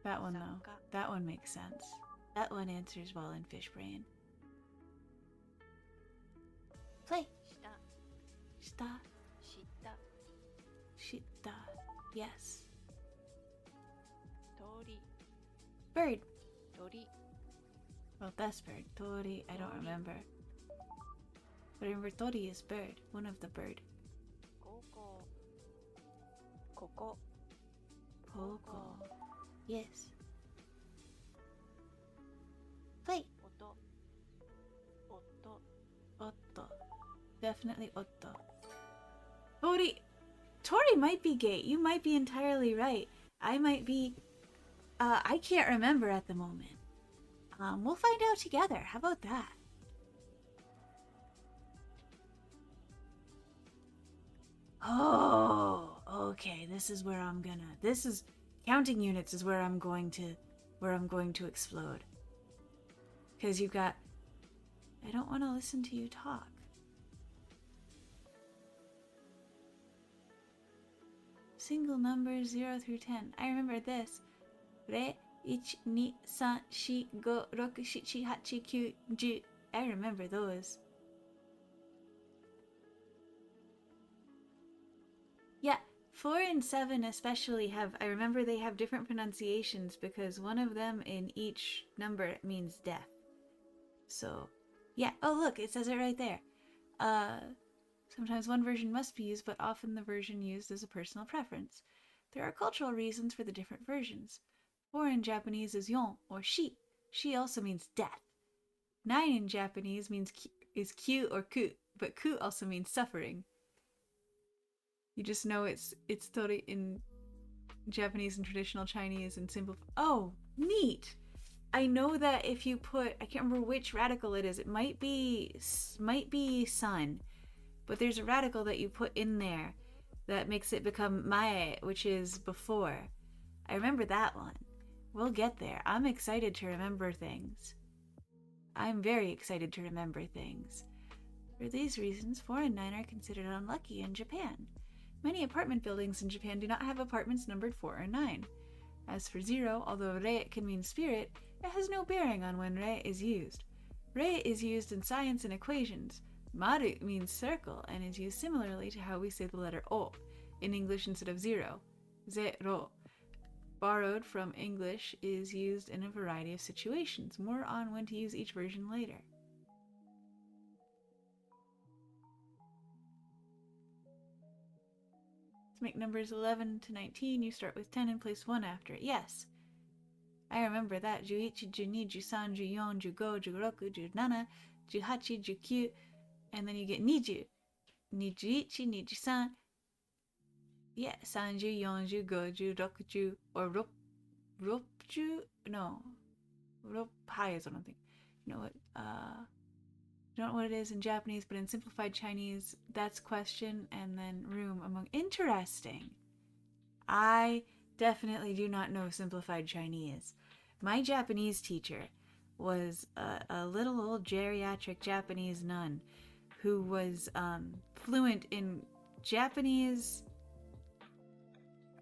That one, though. Saka. That one makes sense. That one answers well in fish brain. Play. 下 Shita. 知った Shita. Yes. 通り Bird. 鳥 Well, that's bird. Tori, I don't Tori. remember. But I remember Tori is bird. One of the bird. 高校ここ Pogo. Yes. Play. 音夫 Otto. Definitely Otto. Tori. Tori might be gay. You might be entirely right. I might be. I can't remember at the moment. We'll find out together. How about that? Oh, okay. This is where I'm gonna. This is counting units is where I'm going to explode. Because you've got. I don't want to listen to you talk. Single numbers 0 through 10. I remember this. Re, 1, 2, 3, 4, 5, 6, 7, 8, 9, 10. I remember those. Yeah, 4 and 7 especially have, I remember they have different pronunciations because one of them in each number means death. So, yeah. Oh, look, it says it right there. Sometimes one version must be used, but often the version used is a personal preference. There are cultural reasons for the different versions. 4 in Japanese is yon, or shi. Shi also means death. 9 in Japanese is kyu or ku, but ku also means suffering. You just know it's tori in Japanese and traditional Chinese and simple. Oh, neat! I know that if you put, I can't remember which radical it is. It might be sun, but there's a radical that you put in there that makes it become mae, which is before. I remember that one. We'll get there. I'm excited to remember things. I'm very excited to remember things. For these reasons, 4 and 9 are considered unlucky in Japan. Many apartment buildings in Japan do not have apartments numbered 4 or 9. As for 0, although re can mean spirit, it has no bearing on when re is used. Re is used in science and equations. Maru means circle and is used similarly to how we say the letter O in English instead of 0. Zero. Borrowed from English, is used in a variety of situations. More on when to use each version later. To make numbers 11 to 19, you start with 10 and place 1 after it. Yes. I remember that. 11, 12, 13, 14, 15, 16, 17, 18, 19, and then you get 20. 21, 23. Yeah, 30, 40, 50, 60, or 60? No. 60 is I don't think. You know what? Don't know what it is in Japanese, but in simplified Chinese, that's question and then room among. Interesting. I definitely do not know simplified Chinese. My Japanese teacher was a little old geriatric Japanese nun who was fluent in Japanese,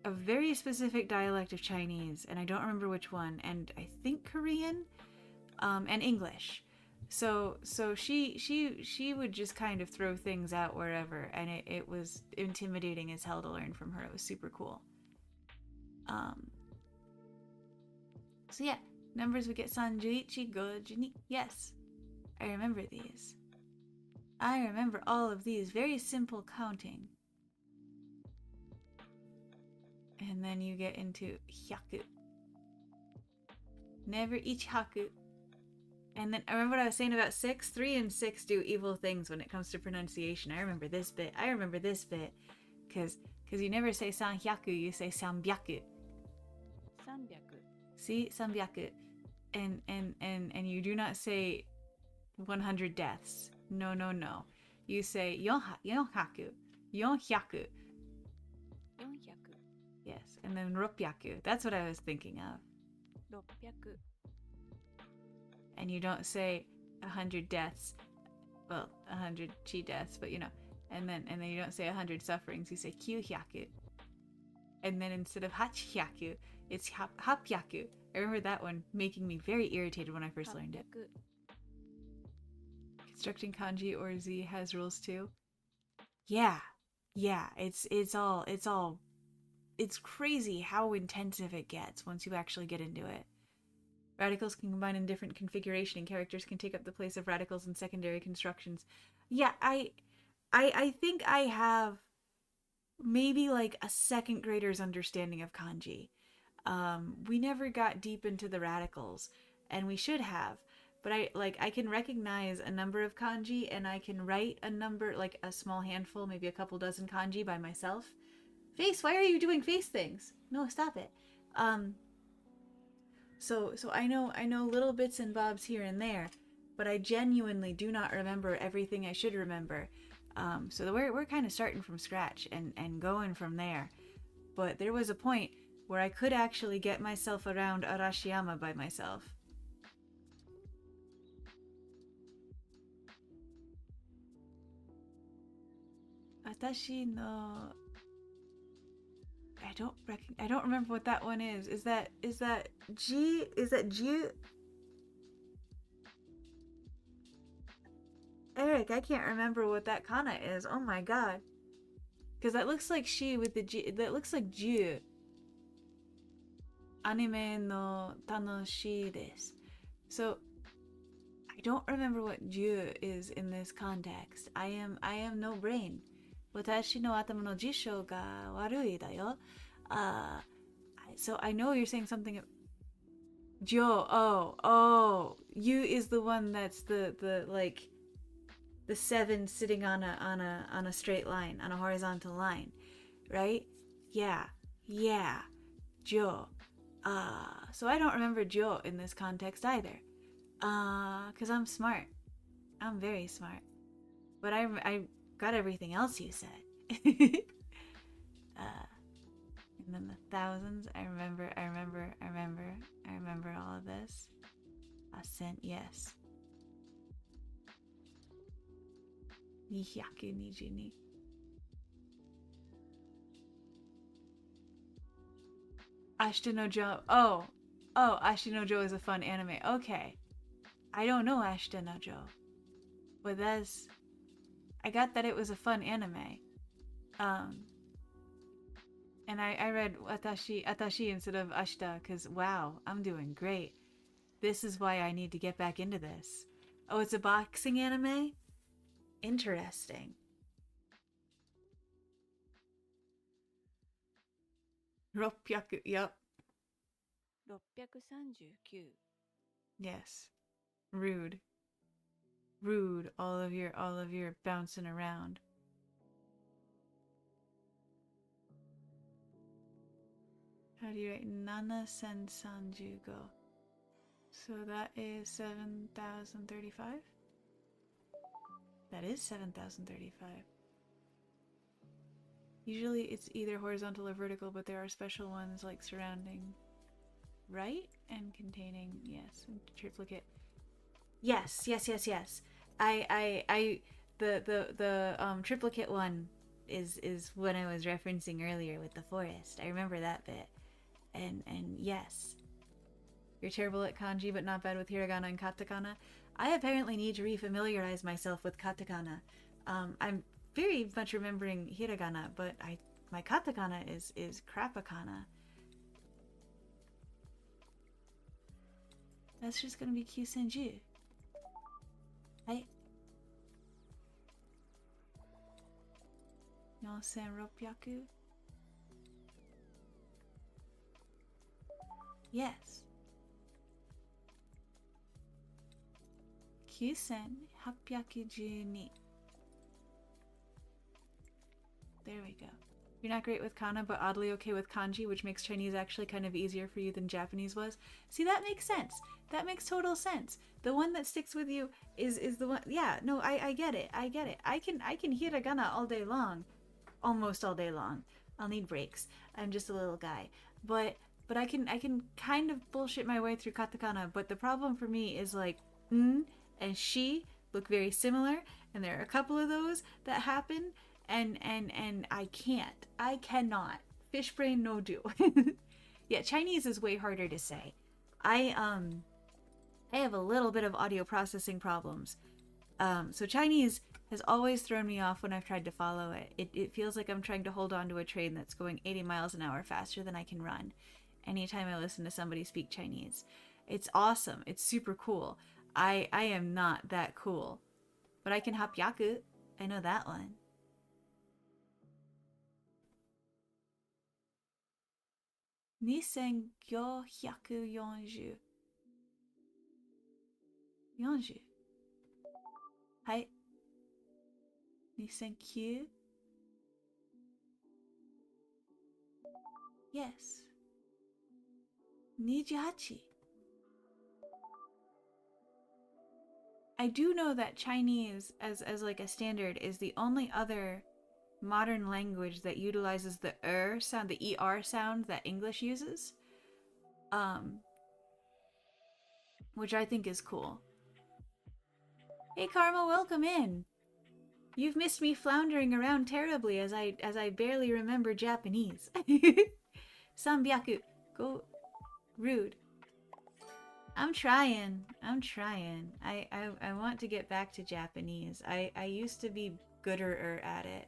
a very specific dialect of Chinese, and I don't remember which one, and I think Korean, and English. So she would just kind of throw things out wherever, and it was intimidating as hell to learn from her. It was super cool. So yeah, numbers we get sanjuichi, gojini. Yes, I remember these. I remember all of these. Very simple counting. And then you get into hyaku. Never ichihaku. And then I remember what I was saying about 6. 3 and 6 do evil things when it comes to pronunciation. I remember this bit. Because you never say sanhyaku, you say sanbyaku. 300 See? Sanbyaku. And you do not say 100 deaths. No, no, no. You say yonhaku. Yonhyaku. 400 Yes. And then ropyaku. That's what I was thinking of. 600 And you don't say 100 deaths. Well, 100 chi deaths, but you know. And then you don't say 100 sufferings. You say kyuhyaku. And then instead of hachhyaku, it's hapyaku. I remember that one making me very irritated when I first learned it. 800 Constructing kanji or Z has rules too. Yeah. It's crazy how intensive it gets once you actually get into it. Radicals can combine in different configuration and characters can take up the place of radicals in secondary constructions. Yeah, I think I have maybe like a second grader's understanding of kanji. We never got deep into the radicals, and we should have. But I can recognize a number of kanji, and I can write a number, like a small handful, maybe a couple dozen kanji by myself. Face, why are you doing face things? No, stop it. So I know little bits and bobs here and there, but I genuinely do not remember everything I should remember. So we're kind of starting from scratch and going from there. But there was a point where I could actually get myself around Arashiyama by myself. Atashi no... I don't remember what that one is. Is that G? Is that G? Eric, I can't remember what that kana is. Oh my god. Because that looks like she with the G. That looks like Ju. Anime no tanoshi desu. So I don't remember what Ju is in this context. I am no brain. Watashi no atama no jisho ga warui da yo. So I know you're saying something. Jo. Oh. You is the one that's the like the 7 sitting on a straight line, on a horizontal line, right? Yeah. Jo. So I don't remember Jo in this context either. Cause I'm smart. I'm very smart. But I got everything else you said. And then the thousands. I remember all of this. Ascent, yes. Nihyaku nijini. Ashita no Joe. Oh, Ashita no Joe is a fun anime. Okay. I don't know Ashita no Joe. But I got that it was a fun anime. And I read Atashi instead of Ashita because, wow, I'm doing great. This is why I need to get back into this. Oh, it's a boxing anime? Interesting. Ropyaku, yep. 639 Yes. Rude, all of your bouncing around. How do you write Nana Sen Sanjugo? So that is 7,035? That is 7,035. Usually it's either horizontal or vertical, but there are special ones like surrounding right and containing, yes, and triplicate. Yes. The triplicate one is what I was referencing earlier with the forest. I remember that bit. And yes. You're terrible at kanji but not bad with hiragana and katakana. I apparently need to refamiliarize myself with katakana. I'm very much remembering hiragana, but my katakana is crapakana. That's just gonna be Kyusenju. Right? 4600? Yes. 9812. There we go. You're not great with kana, but oddly okay with kanji, which makes Chinese actually kind of easier for you than Japanese was. See, that makes sense. That makes total sense. The one that sticks with you is the one. Yeah, no, I get it. I get it. I can hiragana all day long, almost all day long. I'll need breaks. I'm just a little guy, but I can kind of bullshit my way through katakana. But the problem for me is like and she look very similar, and there are a couple of those that happen. And I cannot. Fish brain no do. Yeah, Chinese is way harder to say. I have a little bit of audio processing problems. So Chinese has always thrown me off when I've tried to follow it. It feels like I'm trying to hold on to a train that's going 80 miles an hour faster than I can run anytime I listen to somebody speak Chinese. It's awesome. It's super cool. I am not that cool. But I can hop yaku. I know that one. Nisen gyo hyaku yonju. Yonju. Hai. Nisen kyu. Yes. 28. I do know that Chinese, as like a standard, is the only other modern language that utilizes the sound, the ER sound that English uses. Which I think is cool. Hey Karma, welcome in. You've missed me floundering around terribly as I barely remember Japanese. Sanbyaku, go rude. I'm trying. I want to get back to Japanese. I used to be gooder at it.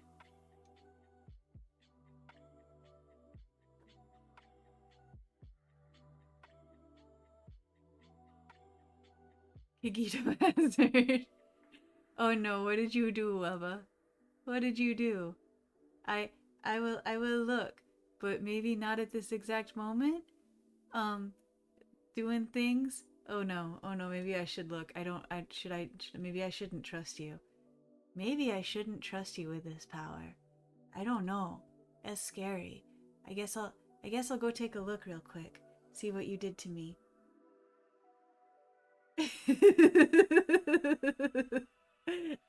Higito Hazard. Oh no, what did you do, Wubba? What did you do? I will look, but maybe not at this exact moment. Doing things. Oh no, maybe I should look. Maybe I shouldn't trust you. Maybe I shouldn't trust you with this power. I don't know. That's scary. I guess I'll go take a look real quick. See what you did to me.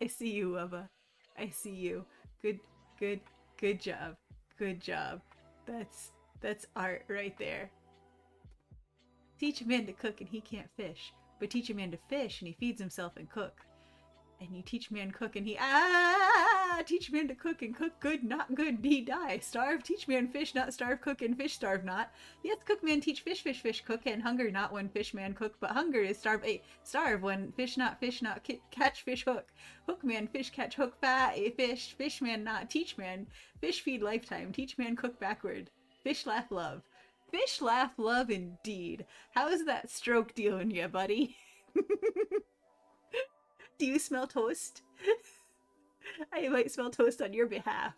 I see you, Wubba. I see you. Good job. Good job. That's art right there. Teach a man to cook and he can't fish, but teach a man to fish and he feeds himself and cook. And you teach man cook and he teach man to cook and cook good, not good, he die. Starve, teach man fish, not starve, cook and fish starve not. Yes, cook man teach fish, cook, and hunger not when fish man cook, but hunger is starve, starve when fish not catch fish hook. Hook man fish catch hook fish man not teach man. Fish feed lifetime, teach man cook backward. Fish laugh love. Fish laugh love indeed. How is that stroke dealing ya, buddy? Do you smell toast? I might smell toast on your behalf.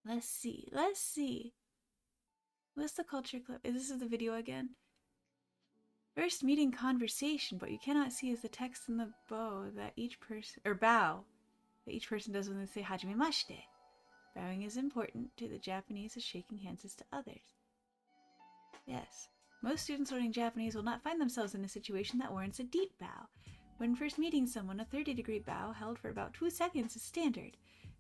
Let's see. What's the culture clip? This is the video again. First meeting conversation, but you cannot see is the text in the bow that each person, or bow, that each person does when they say hajimemashite. Bowing is important to the Japanese as shaking hands is to others. Yes. Most students learning Japanese will not find themselves in a situation that warrants a deep bow. When first meeting someone, a 30-degree bow held for about 2 seconds is standard.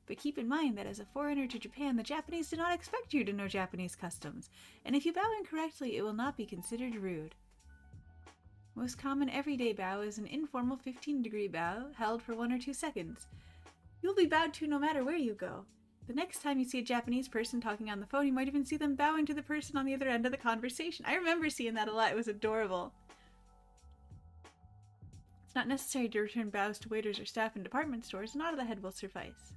But keep in mind that as a foreigner to Japan, the Japanese do not expect you to know Japanese customs, and if you bow incorrectly, it will not be considered rude. Most common everyday bow is an informal 15-degree bow held for 1 or 2 seconds. You'll be bowed to no matter where you go. The next time you see a Japanese person talking on the phone, you might even see them bowing to the person on the other end of the conversation. I remember seeing that a lot. It was adorable. It's not necessary to return bows to waiters or staff in department stores. A nod of the head will suffice.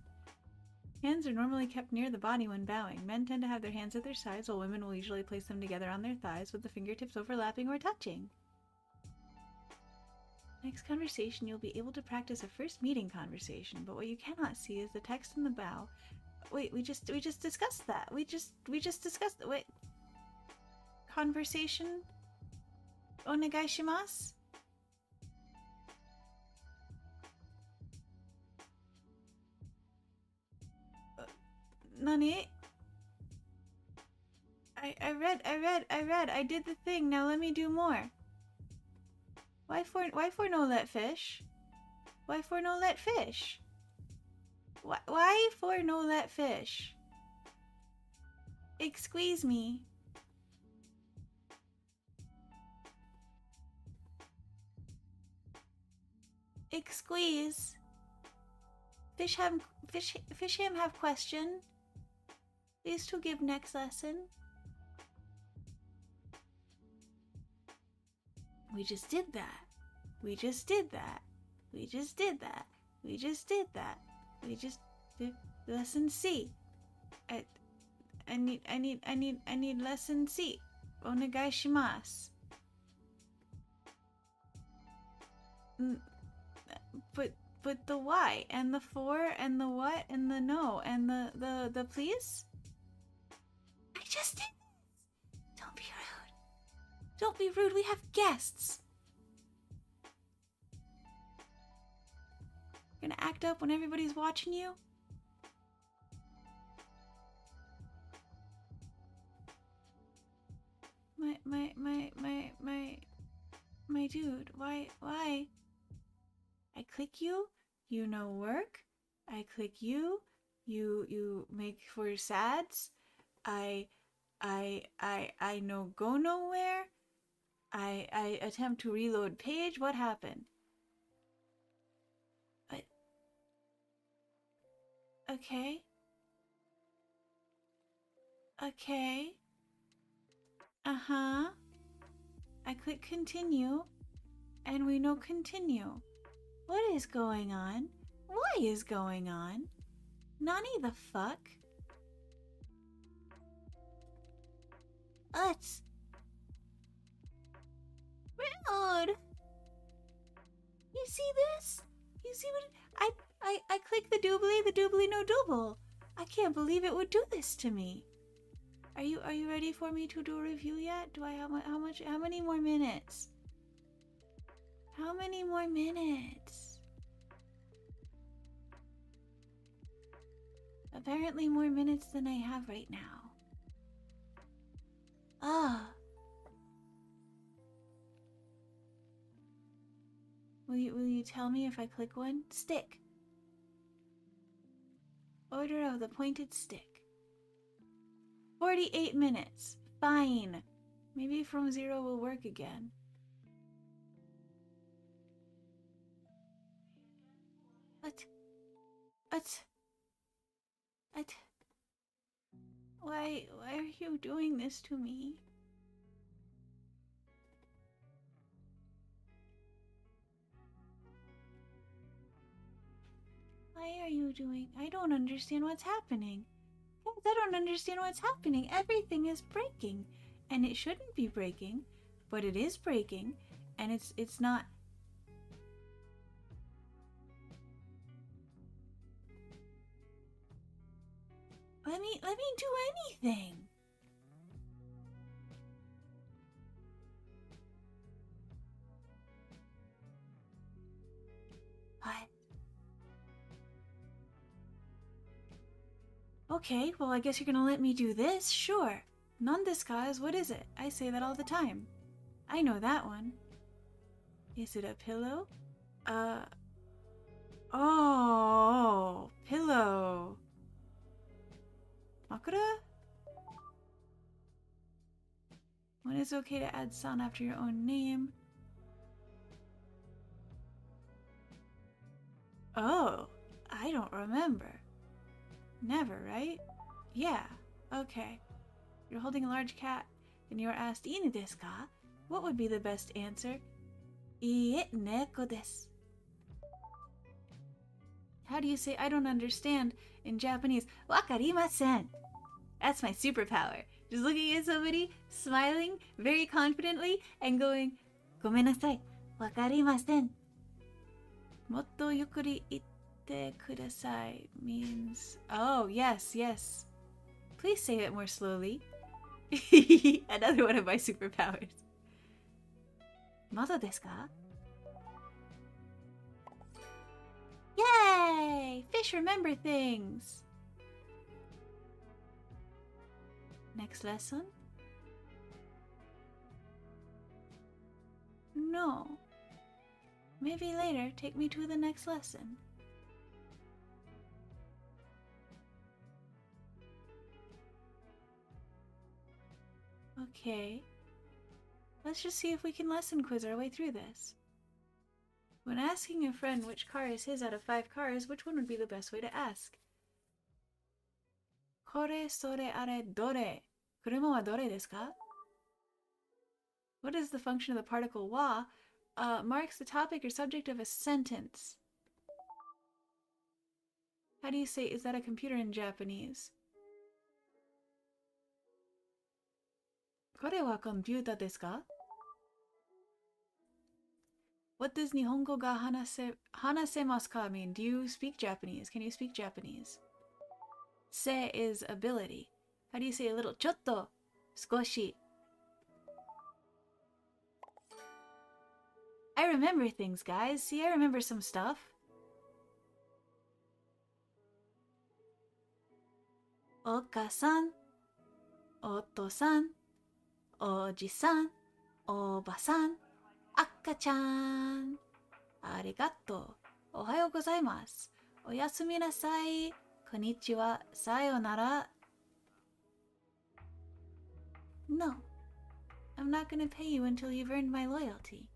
Hands are normally kept near the body when bowing. Men tend to have their hands at their sides, while women will usually place them together on their thighs with the fingertips overlapping or touching. Next conversation, you'll be able to practice a first meeting conversation, but what you cannot see is the text in the bow. Wait, we just discussed that. We just discussed that. Wait. Conversation? Onegai shimasu? Nani? I read. I did the thing. Now let me do more. Why for no let fish? Why for no let fish? Why for no let fish? Excuse me. Excuse. Fish him have question. Please to give next lesson. We just did that. We just did that. We just did that. We just did that. We just did lesson C. I need lesson C. Onegai shimasu. But the why and the for and the what and the no and the please? I just did this. Don't be rude. Don't be rude. We have guests. You're gonna act up when everybody's watching you? My dude, why? I click you, you no work. I click you, you make for sads. I no go nowhere. I attempt to reload page. What happened? But okay. Okay. Uh-huh. I click continue, and we know continue. What is going on? What is going on? Nani the fuck? Us. Rude. You see this? You see what I click the doobly no double. I can't believe it would do this to me. Are you ready for me to do a review yet? Do I have how many more minutes? How many more minutes? Apparently more minutes than I have right now. Ah. Will you tell me if I click one? Stick. Order of the pointed stick. 48 minutes. Fine. Maybe from 0 will work again. What? Why are you doing this to me? Why are you doing? I don't understand what's happening. Guys, I don't understand what's happening. Everything is breaking. And it shouldn't be breaking, but it is breaking, and it's not. Let me do anything. What? Okay, well I guess you're gonna let me do this? Sure. Non-disguise, what is it? I say that all the time. I know that one. Is it a pillow? Oh, pillow. Makura? When it's okay to add sound after your own name. Oh, I don't remember. Never, right? Yeah, okay. You're holding a large cat, and you're asked, "Inu desu ka?" What would be the best answer? "Iie, neko desu." How do you say "I don't understand" in Japanese? Wakarimasen. That's my superpower. Just looking at somebody, smiling very confidently, and going, "Gomenasai, wakarimasen." Motto yukuri itte kudasai means... Oh, yes, yes. Please say it more slowly. Another one of my superpowers. Mado desu ka? Yay! Fish remember things! Next lesson? No. Maybe later, take me to the next lesson. Okay. Let's just see if we can lesson quiz our way through this. When asking a friend which car is his out of 5 cars, which one would be the best way to ask? Kore, sore, are, dore. Kuruma wa dore desu ka? What is the function of the particle wa? Marks the topic or subject of a sentence. How do you say, is that a computer in Japanese? Kore wa computer desu ka? What does Nihongo ga hanasemasu ka mean? Do you speak Japanese? Can you speak Japanese? Se is ability. How do you say a little? Chotto, skoshi. I remember things, guys. See, I remember some stuff. Oka-san, oto-san, oji-san, oba-san, akka-chan. Arigato. Ohayou gozaimasu. Oyasumi nasai. Konnichiwa. Sayonara. No. I'm not gonna pay you until you've earned my loyalty.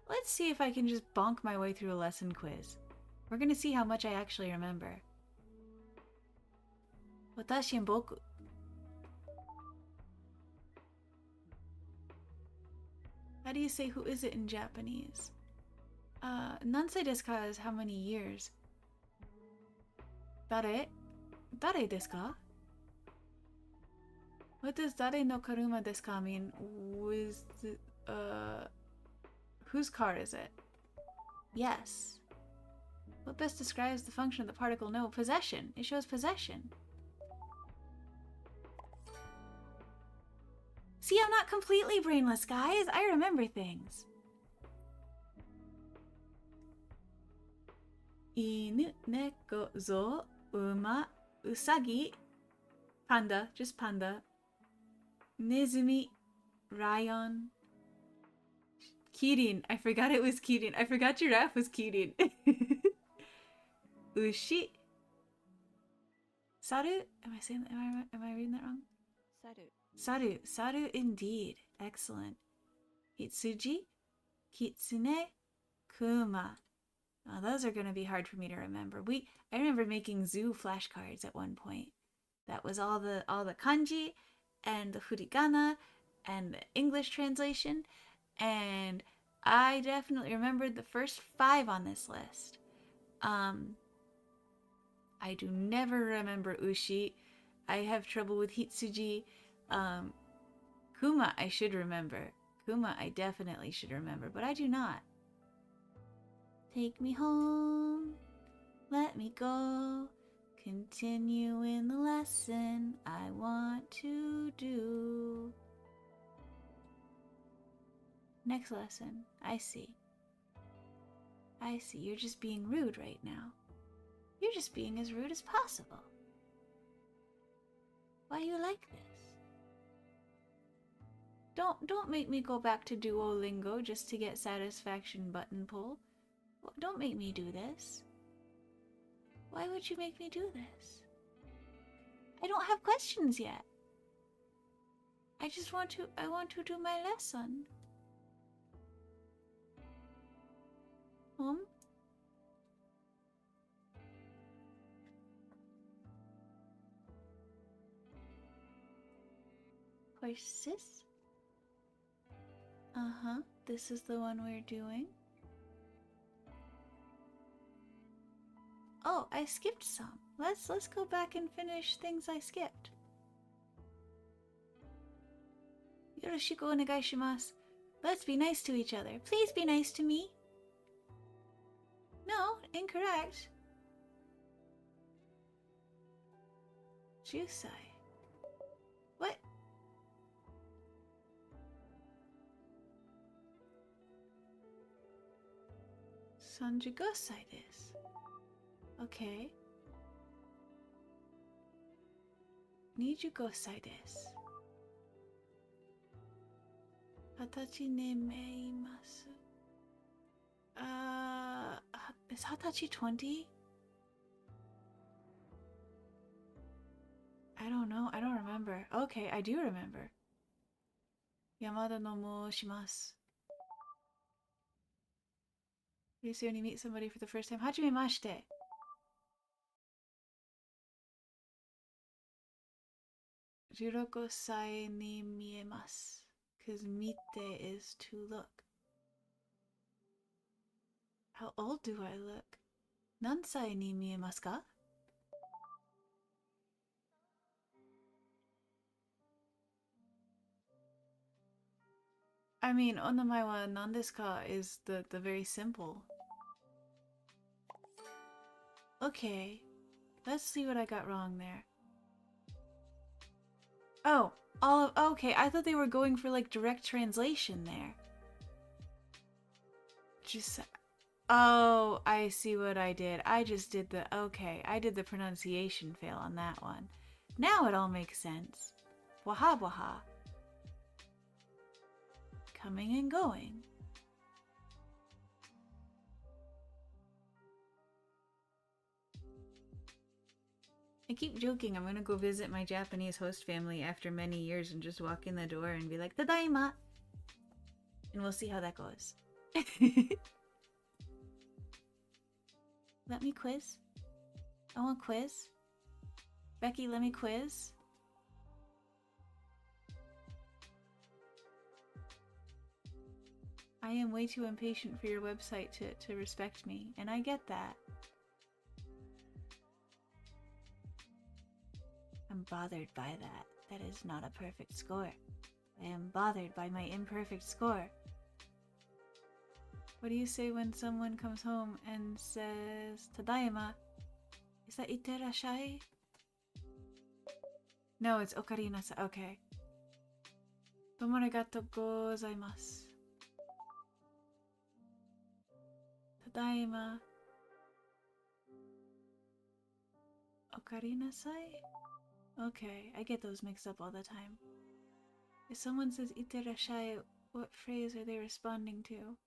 Let's see if I can just bonk my way through a lesson quiz. We're gonna see how much I actually remember. Watashi and boku. How do you say who is it in Japanese? Nansei desu ka is how many years? Dare? Dare desu ka? What does dare no karuma desu ka mean? Whose car is it? Yes. What best describes the function of the particle no? Possession. It shows possession. See, I'm not completely brainless, guys. I remember things. Inu, neko, zo, uma, usagi, panda, just panda. Nezumi, rayon. Kirin. I forgot it was Kirin. I forgot giraffe was Kirin. Ushi. Saru? Am I reading that wrong? Saru. Saru. Saru indeed. Excellent. Hitsuji. Kitsune. Kuma. Oh, those are going to be hard for me to remember. I remember making zoo flashcards at one point. That was all the kanji and the furigana and the English translation. And I definitely remembered the first 5 on this list. I do never remember Ushi. I have trouble with Hitsuji. Kuma I should remember. Kuma I definitely should remember, but I do not. Take me home. Let me go. Continue in the lesson I want to do. Next lesson. I see. I see. You're just being rude right now. You're just being as rude as possible. Why you like this? Don't make me go back to Duolingo just to get satisfaction button pull. Don't make me do this. Why would you make me do this? I don't have questions yet. I want to do my lesson. Horses? Uh-huh. This is the one we're doing. Oh, I skipped some. Let's go back and finish things I skipped. Yoroshiku onegai shimasu. Let's be nice to each other. Please be nice to me. No, incorrect. Jusai. What? Sanjigosai desu. Okay. 25です。20歳にめいます。Is 20 20? I don't know. I don't remember. Okay, I do remember. Yamada no moshimasu. Pretty soon you meet somebody for the first time. Hajimemashite. Jiroko sai ni miemasu. Because mite is to look. How old do I look? Nansai ni miemasu ka? I mean, onamae wa nan desu ka is the very simple. Okay, let's see what I got wrong there. Oh, okay, I thought they were going for like direct translation there. Just, oh, I see what I did. I just did the, okay, I did the pronunciation fail on that one. Now it all makes sense. Waha waha. Coming and going. I keep joking I'm gonna go visit my Japanese host family after many years and just walk in the door and be like, Tadaima! And we'll see how that goes. Let me quiz. I want quiz. Becky, let me quiz. I am way too impatient for your website to respect me, and I get that. I'm bothered by that. That is not a perfect score. I am bothered by my imperfect score. What do you say when someone comes home and says, Tadaima? Is that iterashai? No, it's okarinasai. Okay. Domo arigatou gozaimasu. Tadaima. Okarinasai? Okay, I get those mixed up all the time. If someone says iterashai, what phrase are they responding to?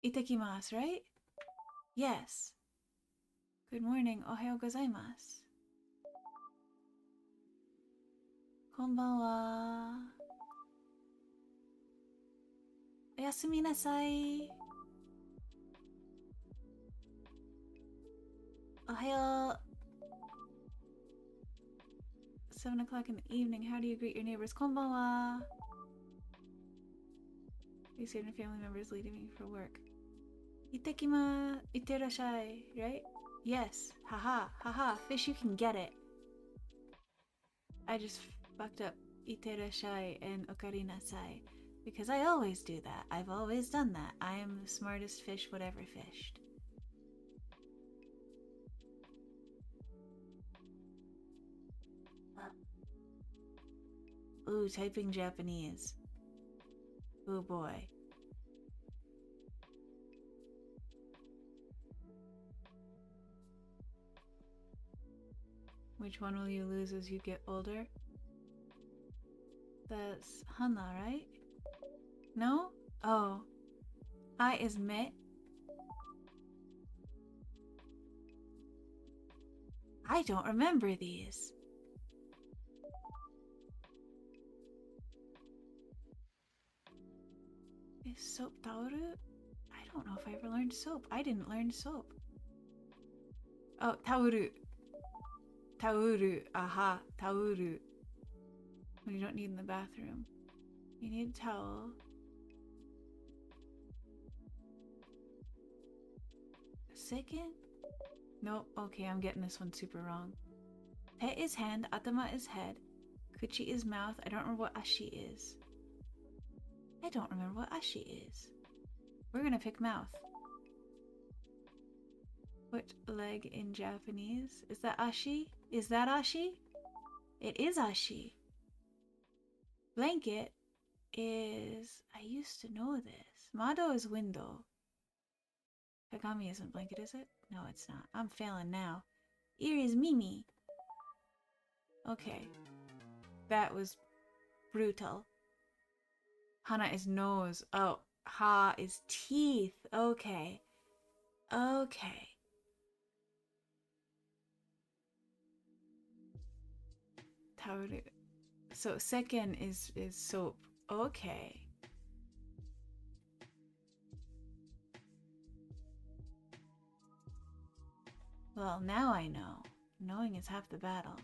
Itekimasu, right? Yes. Good morning, ohayou gozaimasu. Konbanwa. Oyasumi nasai. Ohayou. 7 o'clock in the evening. How do you greet your neighbors? Konbanwa. These certain family members leaving me for work. Iterashai, right? Yes. Haha, haha. Fish, you can get it. I just fucked up iterashai and okarinasai because I always do that. I've always done that. I am the smartest fish whatever fished. Ooh, typing Japanese. Oh boy. Which one will you lose as you get older? That's Hana, right? No? Oh. I is me. I don't remember these. Is soap taoru? I don't know if I ever learned soap. I didn't learn soap. Oh, taoru. Taoru. Aha, taoru. When you don't need in the bathroom. You need a towel. Second? Nope. Okay, I'm getting this one super wrong. Te is hand, atama is head. Kuchi is mouth. I don't remember what ashi is. I don't remember what ashi is. We're gonna pick mouth. Foot, leg in Japanese. Is that ashi? Is that ashi? It is ashi. Blanket is... I used to know this. Mado is window. Kagami isn't blanket, is it? No, it's not. I'm failing now. Ear is Mimi. Okay. That was brutal. Hana is nose. Oh, ha is teeth. Okay. Okay. Tauru. So second is soap. Okay. Well, now I know. Knowing is half the battle.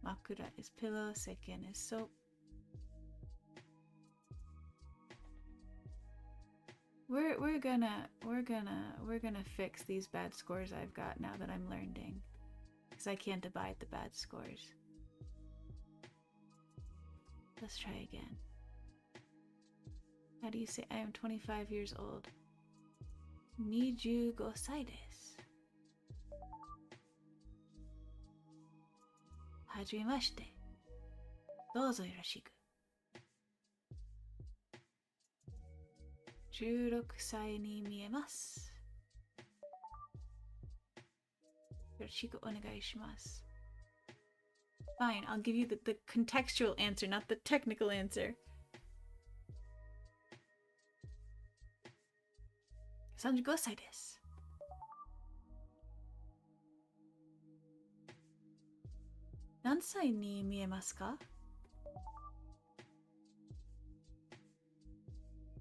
Makura is pillow, second is soap. We're gonna fix these bad scores I've got now that I'm learning. Because I can't abide the bad scores. Let's try again. How do you say I am 25 years old? 25歳です。はじめまして。どうぞよろしく。16歳に見えます。よろしくお願いします。Fine, I'll give you the contextual answer, not the technical answer. 35歳です。何歳に見えますか？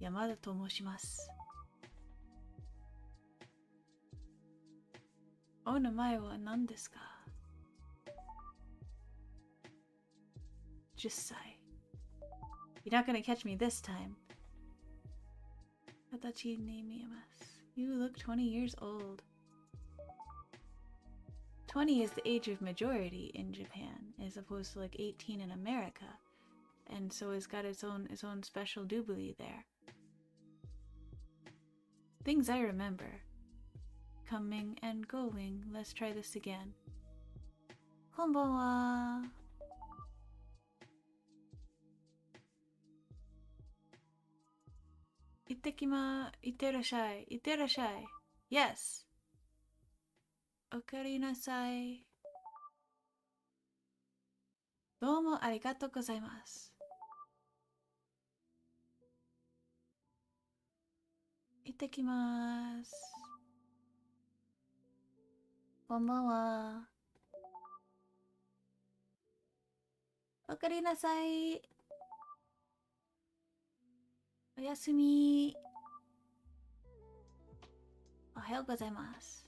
山田と申します。お名前は何ですか？10歳。You're not gonna catch me this time. 形に見えます。You look 20 years old. 20 is the age of majority in Japan, as opposed to like 18 in America. And so it's got its own special jubilee there. Things I remember. Coming and going. Let's try this again. こんばんは。行ってらっしゃい。行ってらっしゃい。Yes. おかえりなさい。どうもありがとうございます。行ってきます。こんばんは。おかえりなさい。おやすみ。おはようございます。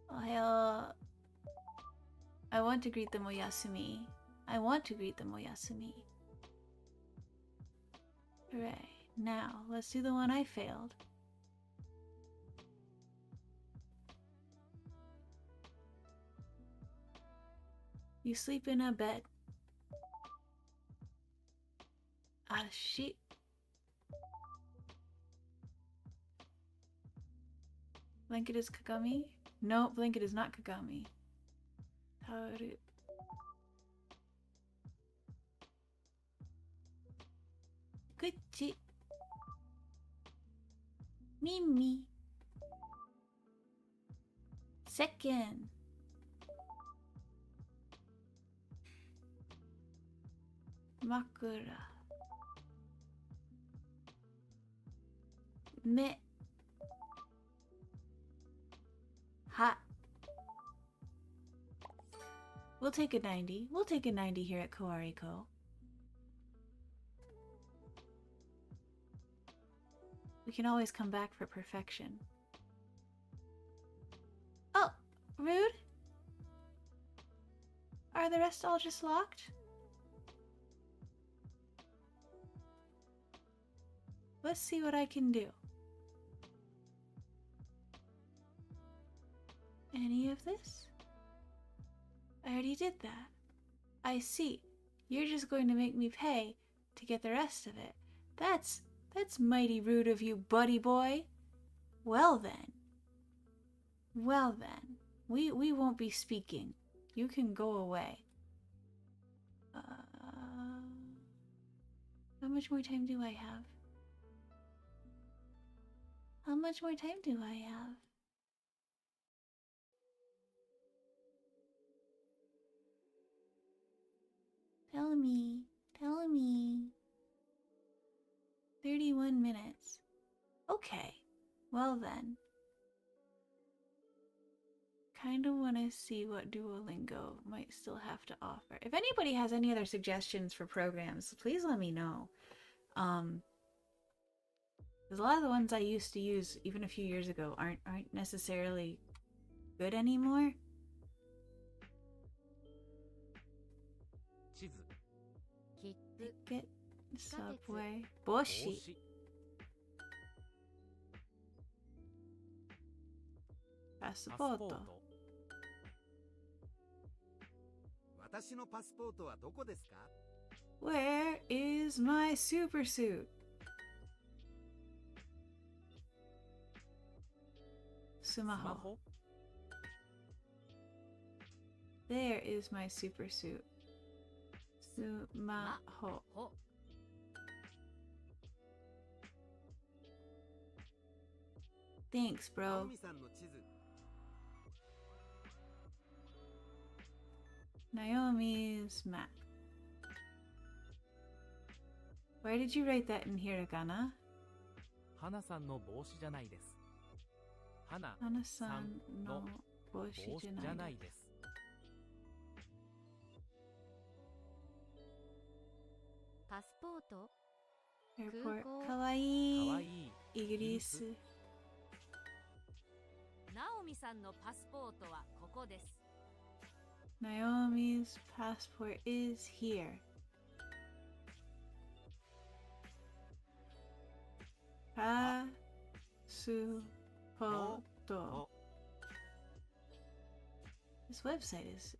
おはよう。I want to greet them oyasumi. I want to greet them oyasumi. Hooray. Now, let's do the one I failed. You sleep in a bed. Ashi. Blanket is Kagami? No, blanket is not Kagami. Tauru. Kuchi. Mimi. Second. Makura. Me. Ha. We'll take a 90. We'll take a 90 here at Kawariko. We can always come back for perfection. Oh, rude? Are the rest all just locked? Let's see what I can do. any of this? I already did that. I see. You're just going to make me pay to get the rest of it. That's mighty rude of you, buddy boy. Well then. Well then. We won't be speaking. You can go away. How much more time do I have? How much more time do I have? Tell me. Tell me. 31 minutes. Okay. Well then. Kind of want to see what Duolingo might still have to offer. If anybody has any other suggestions for programs, please let me know. Because a lot of the ones I used to use even a few years ago aren't necessarily good anymore. 地図 切符 Get subway. Boshi. 帽子 パスポー Passport. ト 私のパスポートはどこですか？ Where is my super suit? Sumaho. スマホ There is my super suit. Sumaho. ほ Thanks, ナオ bro. ミさんの地図。 Naomi's map. Where did you write that in hiragana? 花さんの帽子じゃないです。花 Hana-san no 帽 boshi 子じゃないです。 パスポート Airport. Kuko. かわ Kawaii. いい Igiris. ナオミさんのパスポートはここです。 Naomi's passport is here. Passport. This website is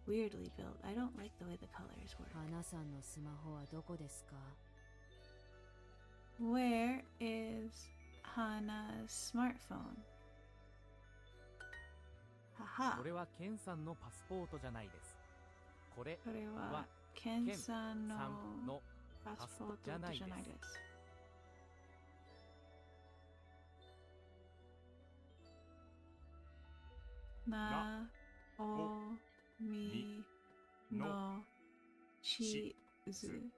weirdly built. I don't like the way the colors work. 花さんのスマホはどこですか？ Where is Hana's smartphone? これはケンさんのパスポートじゃないです。これこれははケンさんさんののパスポートじゃないです。なおみの地図。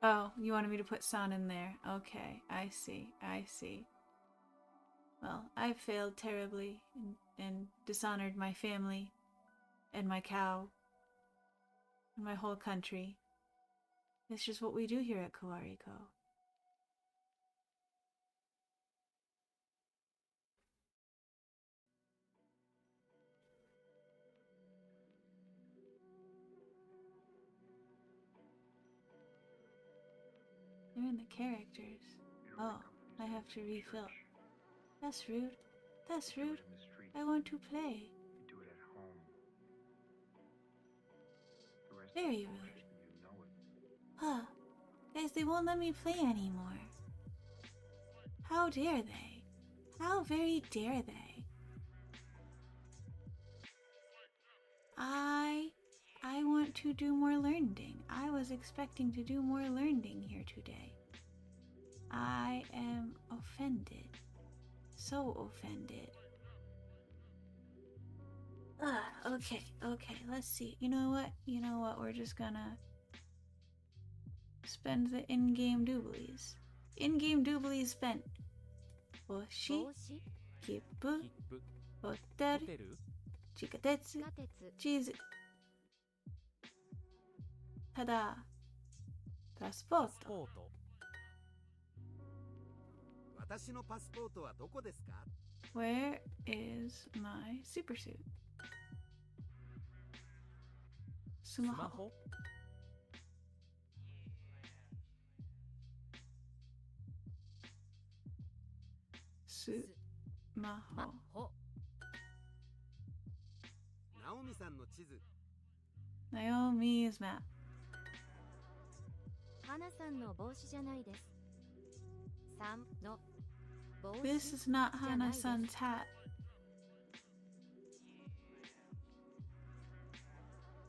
Oh, you wanted me to put san in there. Okay, I see. I see. Well, I failed terribly and dishonored my family and my cow and my whole country. It's just what we do here at Kawariko. They're in the characters. Oh, I have to refill. That's rude. That's rude. In the street, I want to play. you do it at home. The rest Very is rude. bullshit, and you know it. Huh. Guys, they won't let me play anymore. How dare they? How very dare they? I want to do more learning. I was expecting to do more learning here today. I am offended. So offended. Okay, let's see. You know what? We're just gonna spend the in-game dooblies. In-game dooblies spent. 帽 Boshi, 子 Kippu, 切符 Hotel, ホテル Chikatetsu, 地下鉄 Cheese. Tada. パス Passport. ポート私のパスポートはどこですか？ Where is my super suit? スマ Sumaho. ホ Su. ま Maho. ほ ナオミさんの地図。 Naomi's map. 花さんの帽子じゃないです。3の帽子 This is not じゃないです Hana-san's hat.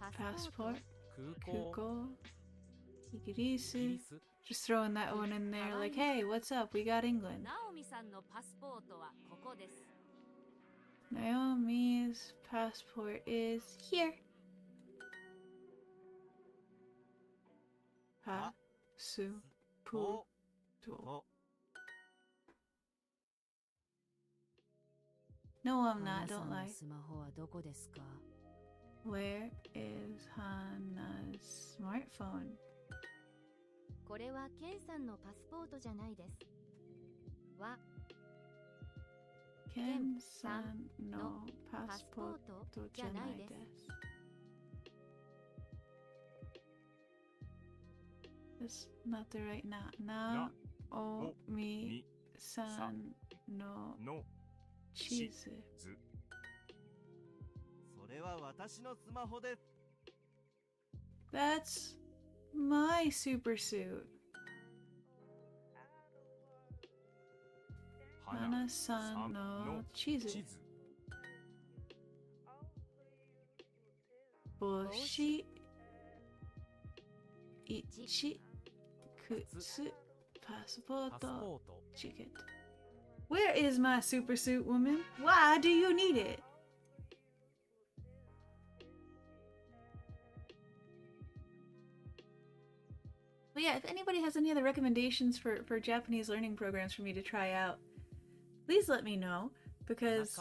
パスポー Passport. ト空港 Kuko. イギリ Igirisu. ス Just throwing that one in there like, hey, what's up? We got England. ナオミさんのパスポートはここです。 Naomi's passport is here. Pa. Su. Pu. お To. お No, I'm 花 not. さ Don't んの lie. スマホはどこですか？ Where is Hana's smartphone? これはケンさんのパスポートじゃないです。は Ken-san no パスポー passport トじゃないです。 That's not the right na. Naomi さ san no の chizu. 図。それは私のスマホです。 That's my super suit. 花 Hana-san no の chizu. 地図。 Boshi. Ichi. Kutsu. パス Passport. ポート Chicken. Where is my super suit, woman? Why do you need it? But yeah, if anybody has any other recommendations for Japanese learning programs for me to try out, please let me know because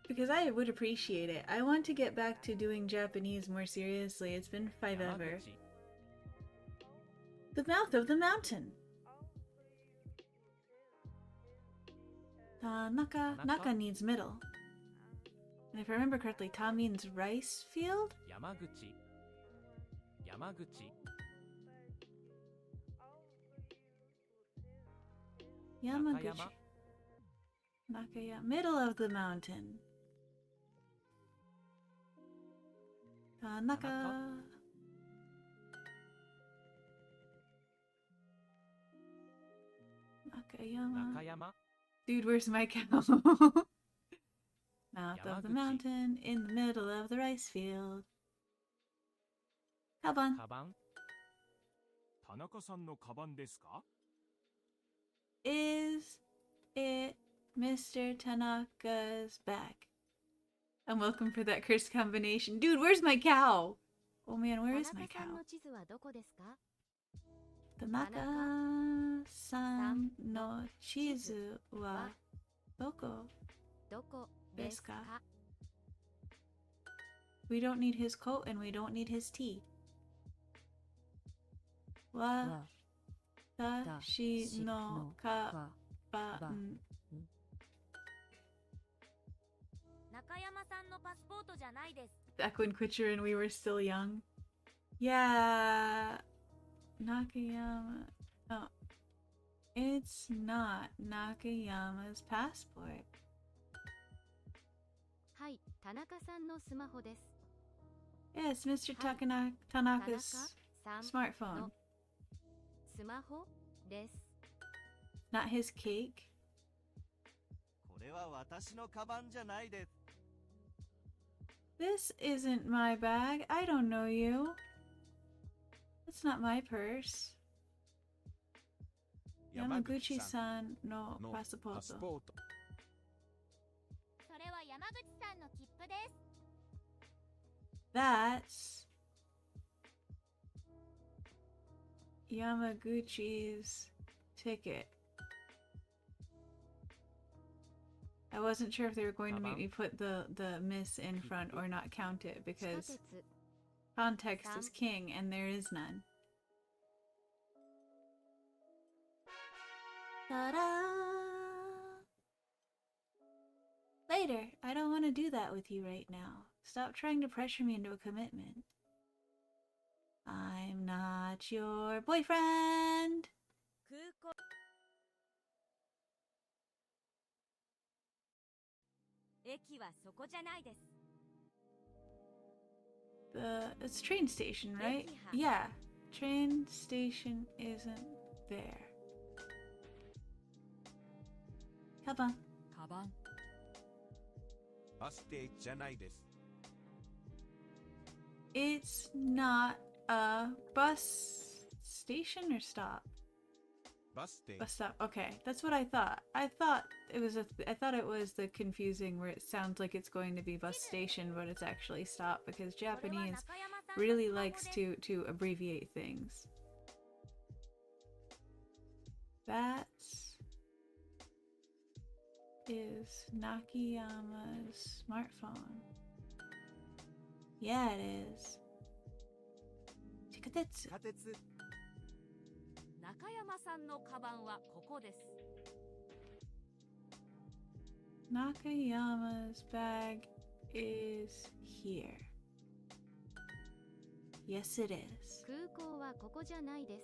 田中 I would appreciate it. I want to get back to doing Japanese more seriously. It's been 山 forever. 口 The mouth of the mountain. Naka. Naka means middle. And if I remember correctly, Ta means rice field? 山口山口 Yamaguchi. Nakayama Nakayama. Middle of the mountain. Naka. Nakayama. 中山 Dude, where's my cow? Mouth of the Yamaguchi. mountain in the middle of the rice field. Kaban. カバン田中さんのカバンですか？ Is it Mr. Tanaka's bag? I'm welcome for that cursed combination. Dude, where's my cow? Oh man, where 田 is my 中さん cow? の地図はどこですか？ Tanaka-san no chizu wa doko? どこですか？ We don't need his coat and we don't need his tea. Wa わ tashi no kaban. 中山さんのパスポートじゃないです。 Back when Quicher and we were still young. Yeah. Nakayama. Oh. It's not Nakayama's passport. はい、田中さんのスマホです。 Yeah, it's Mr. Hi. Tanaka's さん smartphone. のスマホです。 Not his cake. これは私のカバンじゃないです。 This isn't my bag. I don't know you. That's not my purse. 山口さん Yamaguchi-san no のパス passport. ポート。それは山口さんの切符です。 That's Yamaguchi's ticket. I wasn't sure if they were going to make me put the miss in front or not count it 地下 because 鉄 context is king and there is none. Ta-da! Later, I don't want to do that with you right now. Stop trying to pressure me into a commitment. I'm not your boyfriend! 空港駅はそこじゃないです。 It's train station, right? Ekiha. Yeah. Train station isn't there. Kaban. カバン。バス停じゃないです。 It's not a bus station or stop. バス停。 Bus stop. Okay, that's what I thought. I thought it was the confusing where it sounds like it's going to be bus station, but it's actually stop because これは Japanese 中山さんの really スマホ likes です to abbreviate things. That is Nakayama's smartphone. Yeah, it is. Chikatetsu. 地下鉄。中山さんのカバンはここです。 Nakayama's bag is here. Yes, it is. 空港はここじゃないです。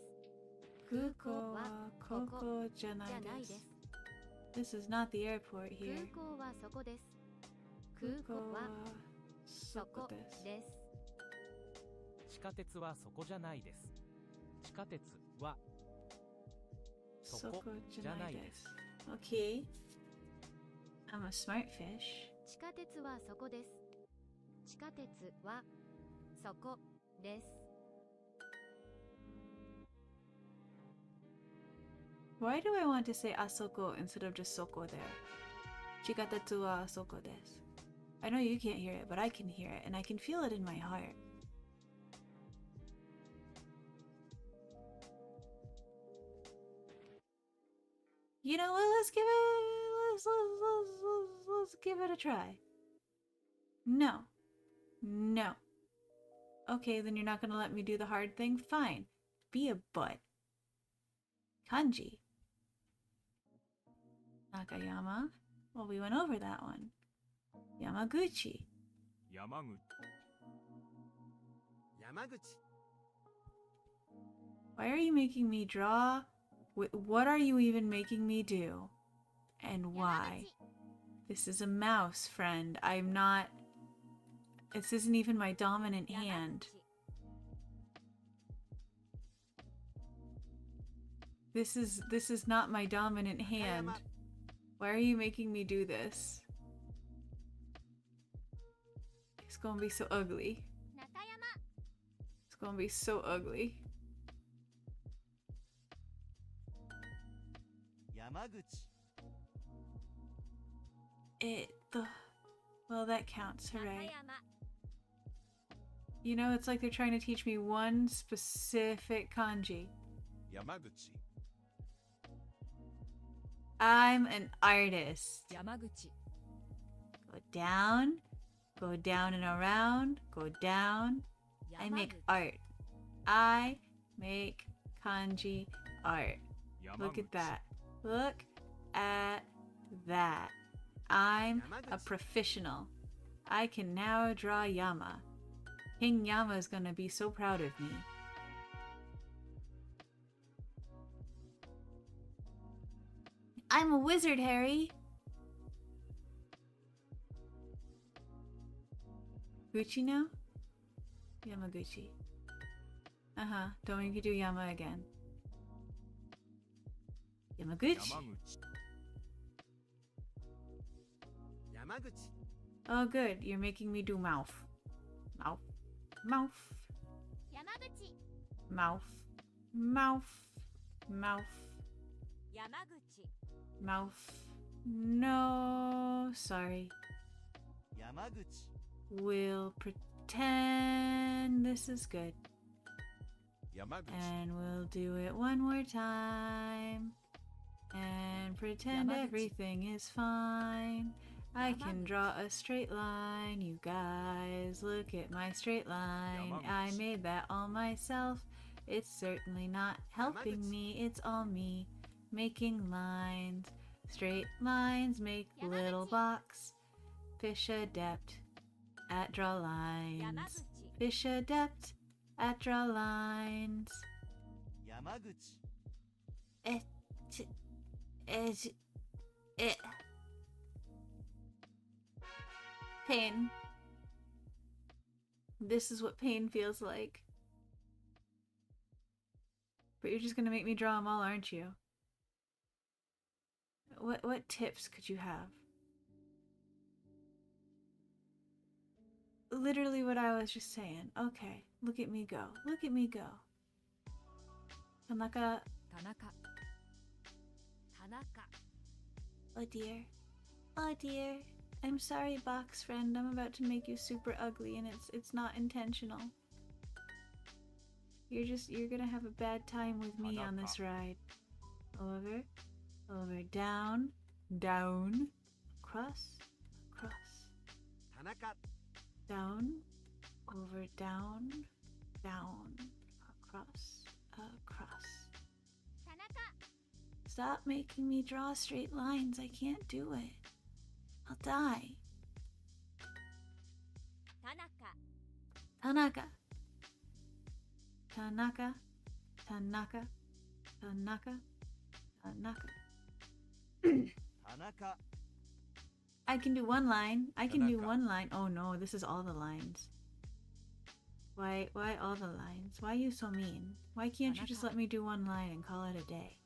Kuko wa koko じゃないで janai す desu.。This is not the airport 空 here. 港はそこです。空 Kuko 港は wa そこ soko desu. です。 地下鉄はそこじゃないです。地下鉄はそこ Soko じゃない janai です desu. Okay. I'm a smart fish. 地下鉄はそこです。地下鉄はそこです。 Why do I want to say asoko instead of just soko there? Chikatetsu wa asoko desu. I know you can't hear it, but I can hear it, and I can feel it in my heart. You know what? Let's give it. Let's give it a try. No. No. Okay, then you're not gonna let me do the hard thing? Fine. Be a butt. Kanji. Nakayama. Well, we went over that one. Yamaguchi. 山口。山口。 Why are you making me draw? What are you even making me do? And why? This is a mouse, friend. I'm not... This isn't even my dominant 山 hand. 口 This is not my dominant hand. Why are you making me do this? It's gonna be so ugly. 中山 It's gonna be so ugly. 山口。 Well, that counts. 中 Hooray. 山 You know, it's like they're trying to teach me one specific kanji. 山口。 I'm an artist. 山口。 Go down and around, go down. I 山 make 口 art. I make kanji art. 山 Look 口 at that. Look at that. I'm a Yamaguchi. professional. I can now draw Yama. King Yama is gonna be so proud of me. I'm a wizard, Harry. Gucci now? Yamaguchi. Uh-huh. Don't make me do Yama again. Yamaguchi. 山口。山口。 Oh, good. You're making me do mouth. Mouth. Mouth. 山口 Mouth. Mouth. Mouth. 山口 Mouth. No. Sorry. 山口。 We'll pretend this is good. 山口。 And we'll do it one more time. And pretend Yamaguchi. everything is fine. I can draw a straight line. You guys, look at my straight line. I Yamaguchi. made that all myself. It's certainly not helping Yamaguchi. me. It's all me making lines. Straight lines make little Yamaguchi. box. Fish adept at draw lines. 山口 Fish adept at draw lines. 山口。 Eh, ch- eh, ch- eh. Pain. This is what pain feels like. But you're just gonna make me draw them all, aren't you? What tips could you have? Literally what I was just saying. Okay, look at me go. Look at me go. Tanaka. Tanaka. Tanaka. Oh dear. Oh dear. I'm sorry, box friend. I'm about to make you super ugly and it's not intentional. You're gonna have a bad time with me on this ride. Over. Over. Down. Down. Across. Across. Tanaka. Down. Over. Down. Down. Across. Across. Tanaka. Stop making me draw straight lines. I can't do it. I'll die. Tanaka. Tanaka. Tanaka. Tanaka. Tanaka. Tanaka. Tanaka. I can do one line. I can do Tanaka. one line. Oh no, this is all the lines. Why all the lines? Why are you so mean? Why can't you just let me do one line and call it a day?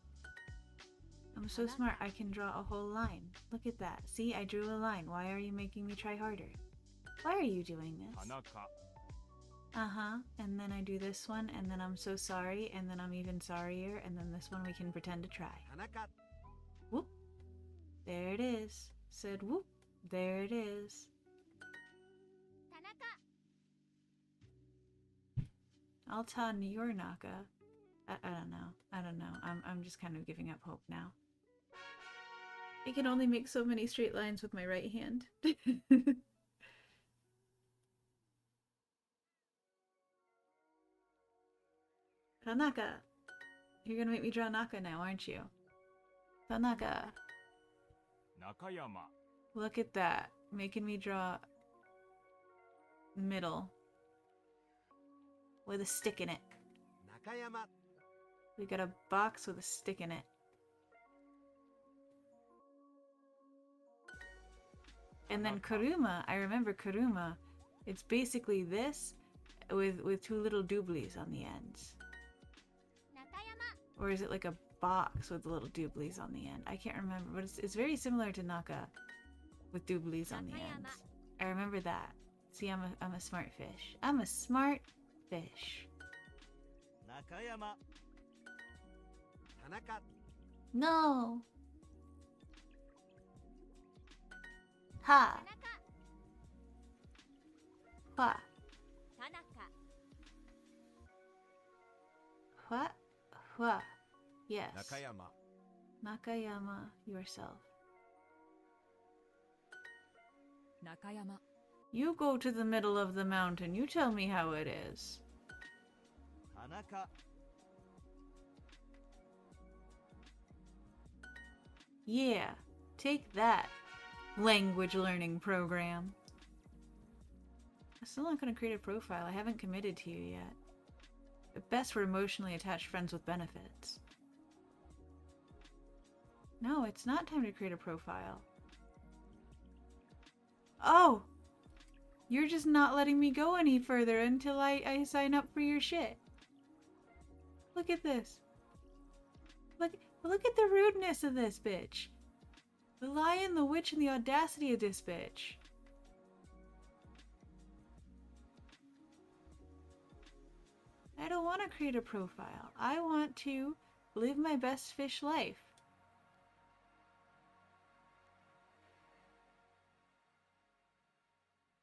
I'm so smart, I can draw a whole line. Look at that. See, I drew a line. Why are you making me try harder? Why are you doing this? Tanaka. Uh-huh. And then I do this one, and then I'm so sorry, and then I'm even sorrier, and then this one we can pretend to try. Tanaka. Whoop. There it is. Said whoop. There it is. Tanaka. I'll tan your Naka. I don't know. I don't know. I'm just kind of giving up hope now. I can only make so many straight lines with my right hand. Tanaka. You're gonna make me draw Naka now, aren't you? Tanaka. Nakayama. Look at that. Making me draw middle. With a stick in it. Nakayama. We got a box with a stick in it. And then Kuruma, I remember Kuruma. It's basically this with two little dooblies on the ends. Nakayama. Or is it like a box with little dooblies on the end? I can't remember, but it's very similar to Naka with dooblies on the ends. I remember that. See, I'm a smart fish. I'm a smart fish. Nakayama. Tanaka. No. Ha. Tanaka. Hua. Tanaka. Hua. Hua. Yes. Nakayama. Nakayama yourself. Nakayama. You go to the middle of the mountain. You tell me how it is. Tanaka. Yeah. Take that. Language learning program. I'm still not going to create a profile. I haven't committed to you yet. At best, we're emotionally attached friends with benefits. No, it's not time to create a profile. Oh! You're just not letting me go any further until I sign up for your shit. Look at this. Look at the rudeness of this bitch. The lion, the witch, and the audacity of this bitch. I don't want to create a profile. I want to live my best fish life.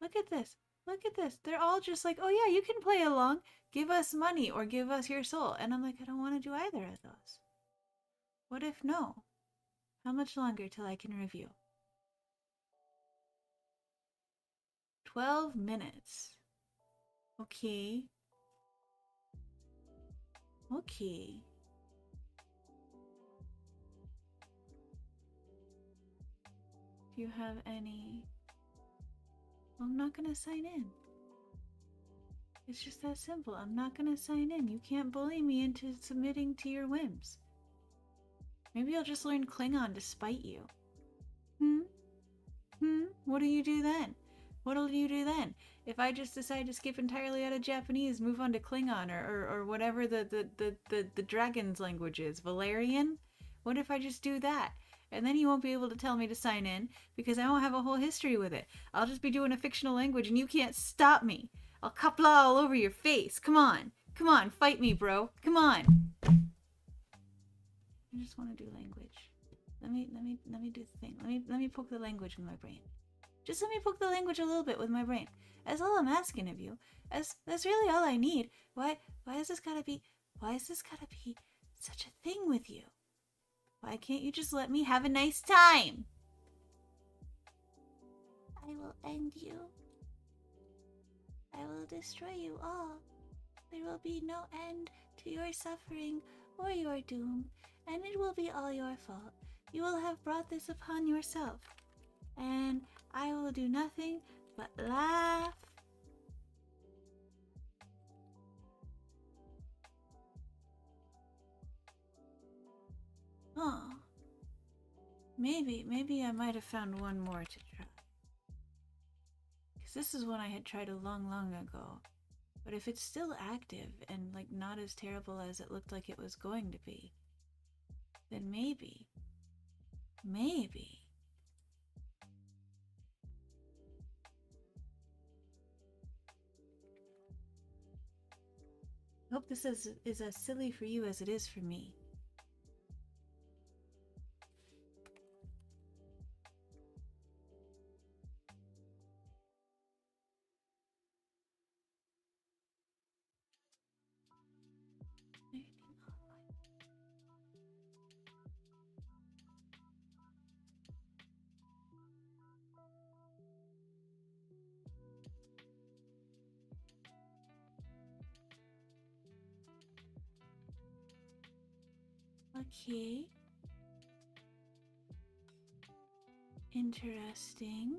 Look at this. Look at this. They're all just like, oh yeah, you can play along. Give us money or give us your soul. And I'm like, I don't want to do either of those. What if no? How much longer till I can review? 12 minutes. Okay. Okay. Do you have any... I'm not gonna sign in. It's just that simple. I'm not gonna sign in. You can't bully me into submitting to your whims. Maybe I'll just learn Klingon to spite you. What do you do then? What'll you do then? If I just decide to skip entirely out of Japanese, move on to Klingon or whatever the dragon's language is, Valerian? What if I just do that? And then you won't be able to tell me to sign in because I won't have a whole history with it. I'll just be doing a fictional language and you can't stop me. I'll kapla all over your face. Come on. Come on, fight me, bro. Come on. I just want to do language. Let me do the thing. Let me poke the language with my brain. Just let me poke the language a little bit with my brain. That's all I'm asking of you. That's really all I need. Why is this gotta be such a thing with you? Why can't you just let me have a nice time? I will end you. I will destroy you all. There will be no end to your suffering or your doom, and it will be all your fault. You will have brought this upon yourself, and I will do nothing but laugh. Oh, maybe I might have found one more to try. Because this is one I had tried a long ago. But if it's still active and like not as terrible as it looked like it was going to be, then maybe. I hope this is as silly for you as it is for me. Okay. Interesting.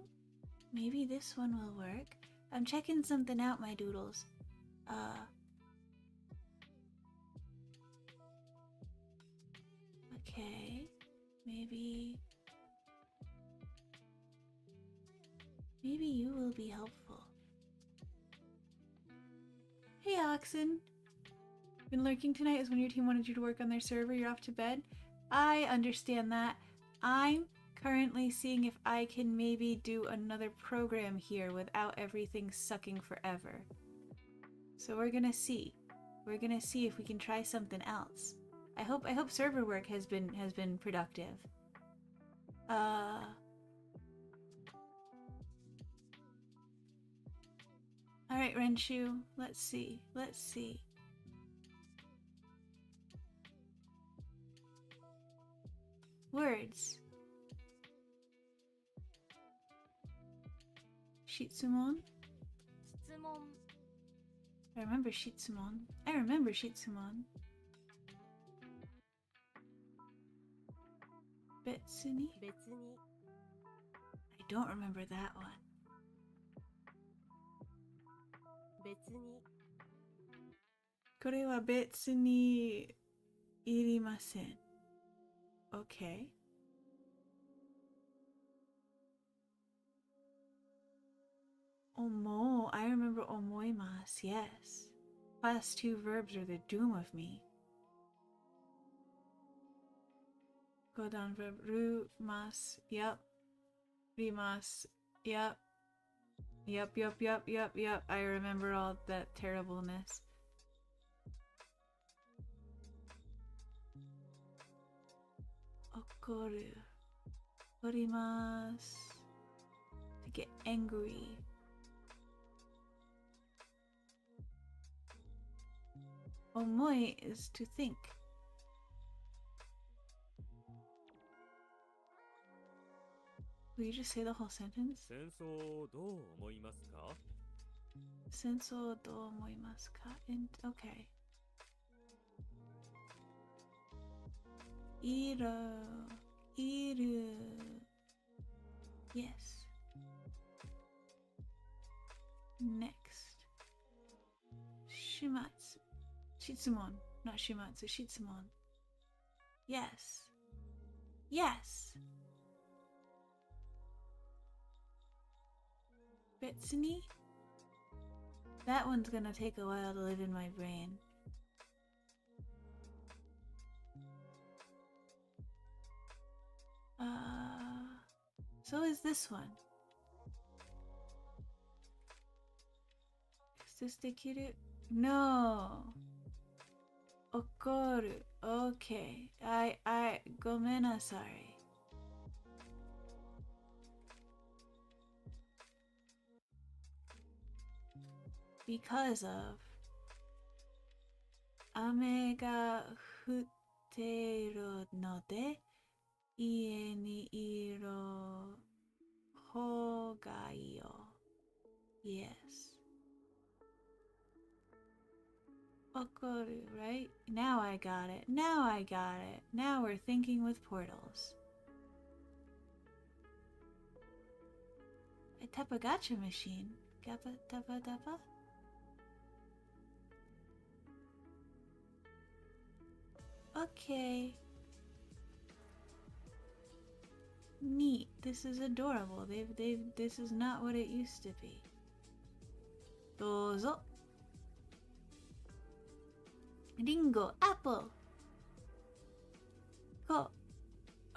Maybe this one will work. I'm checking something out, my doodles. Okay. Maybe you will be helpful. Hey, Oxen. Been lurking tonight is when your team wanted you to work on their server. You're off to bed. I understand that. I'm currently seeing if I can maybe do another program here without everything sucking forever. So we're gonna see. We're gonna see if we can try something else. I hope server work has been productive. Alright, Renshu, let's see. Words. Shitsumon? 質問 I remember Shitsumon. Betsuni? 別に I don't remember that one. 別に これは別にいりません. Okay. Omo. I remember omoimasu, yes. Last two verbs are the doom of me. Go down verb. Ru-mas. Yep. Rimas. Yep. Yep. I remember all that terribleness. Okoru. Orimasu. To get angry. Omoi is to think. Will you just say the whole sentence? 戦争をどう思いますか Senso do omoimasu ka? Okay. Iru. Yes. Next. Shimatsu. Shitsumon. Not Shimatsu. Shitsumon. Yes. Betsuni? That one's gonna take a while to live in my brain. So is this one. Is this dekiru? No. Okoru. Okay. Gomenasai. Because of 雨が降ってるので家にいる方がいいよ。Yes. Okoru, right? Now I got it. Now I got it. Now we're thinking with portals. A Tapagacha machine. Gappa Tappa Tappa? Okay. Neat. This is adorable. This is not what it used to be. Dozo. Ringo. Apple. Cool.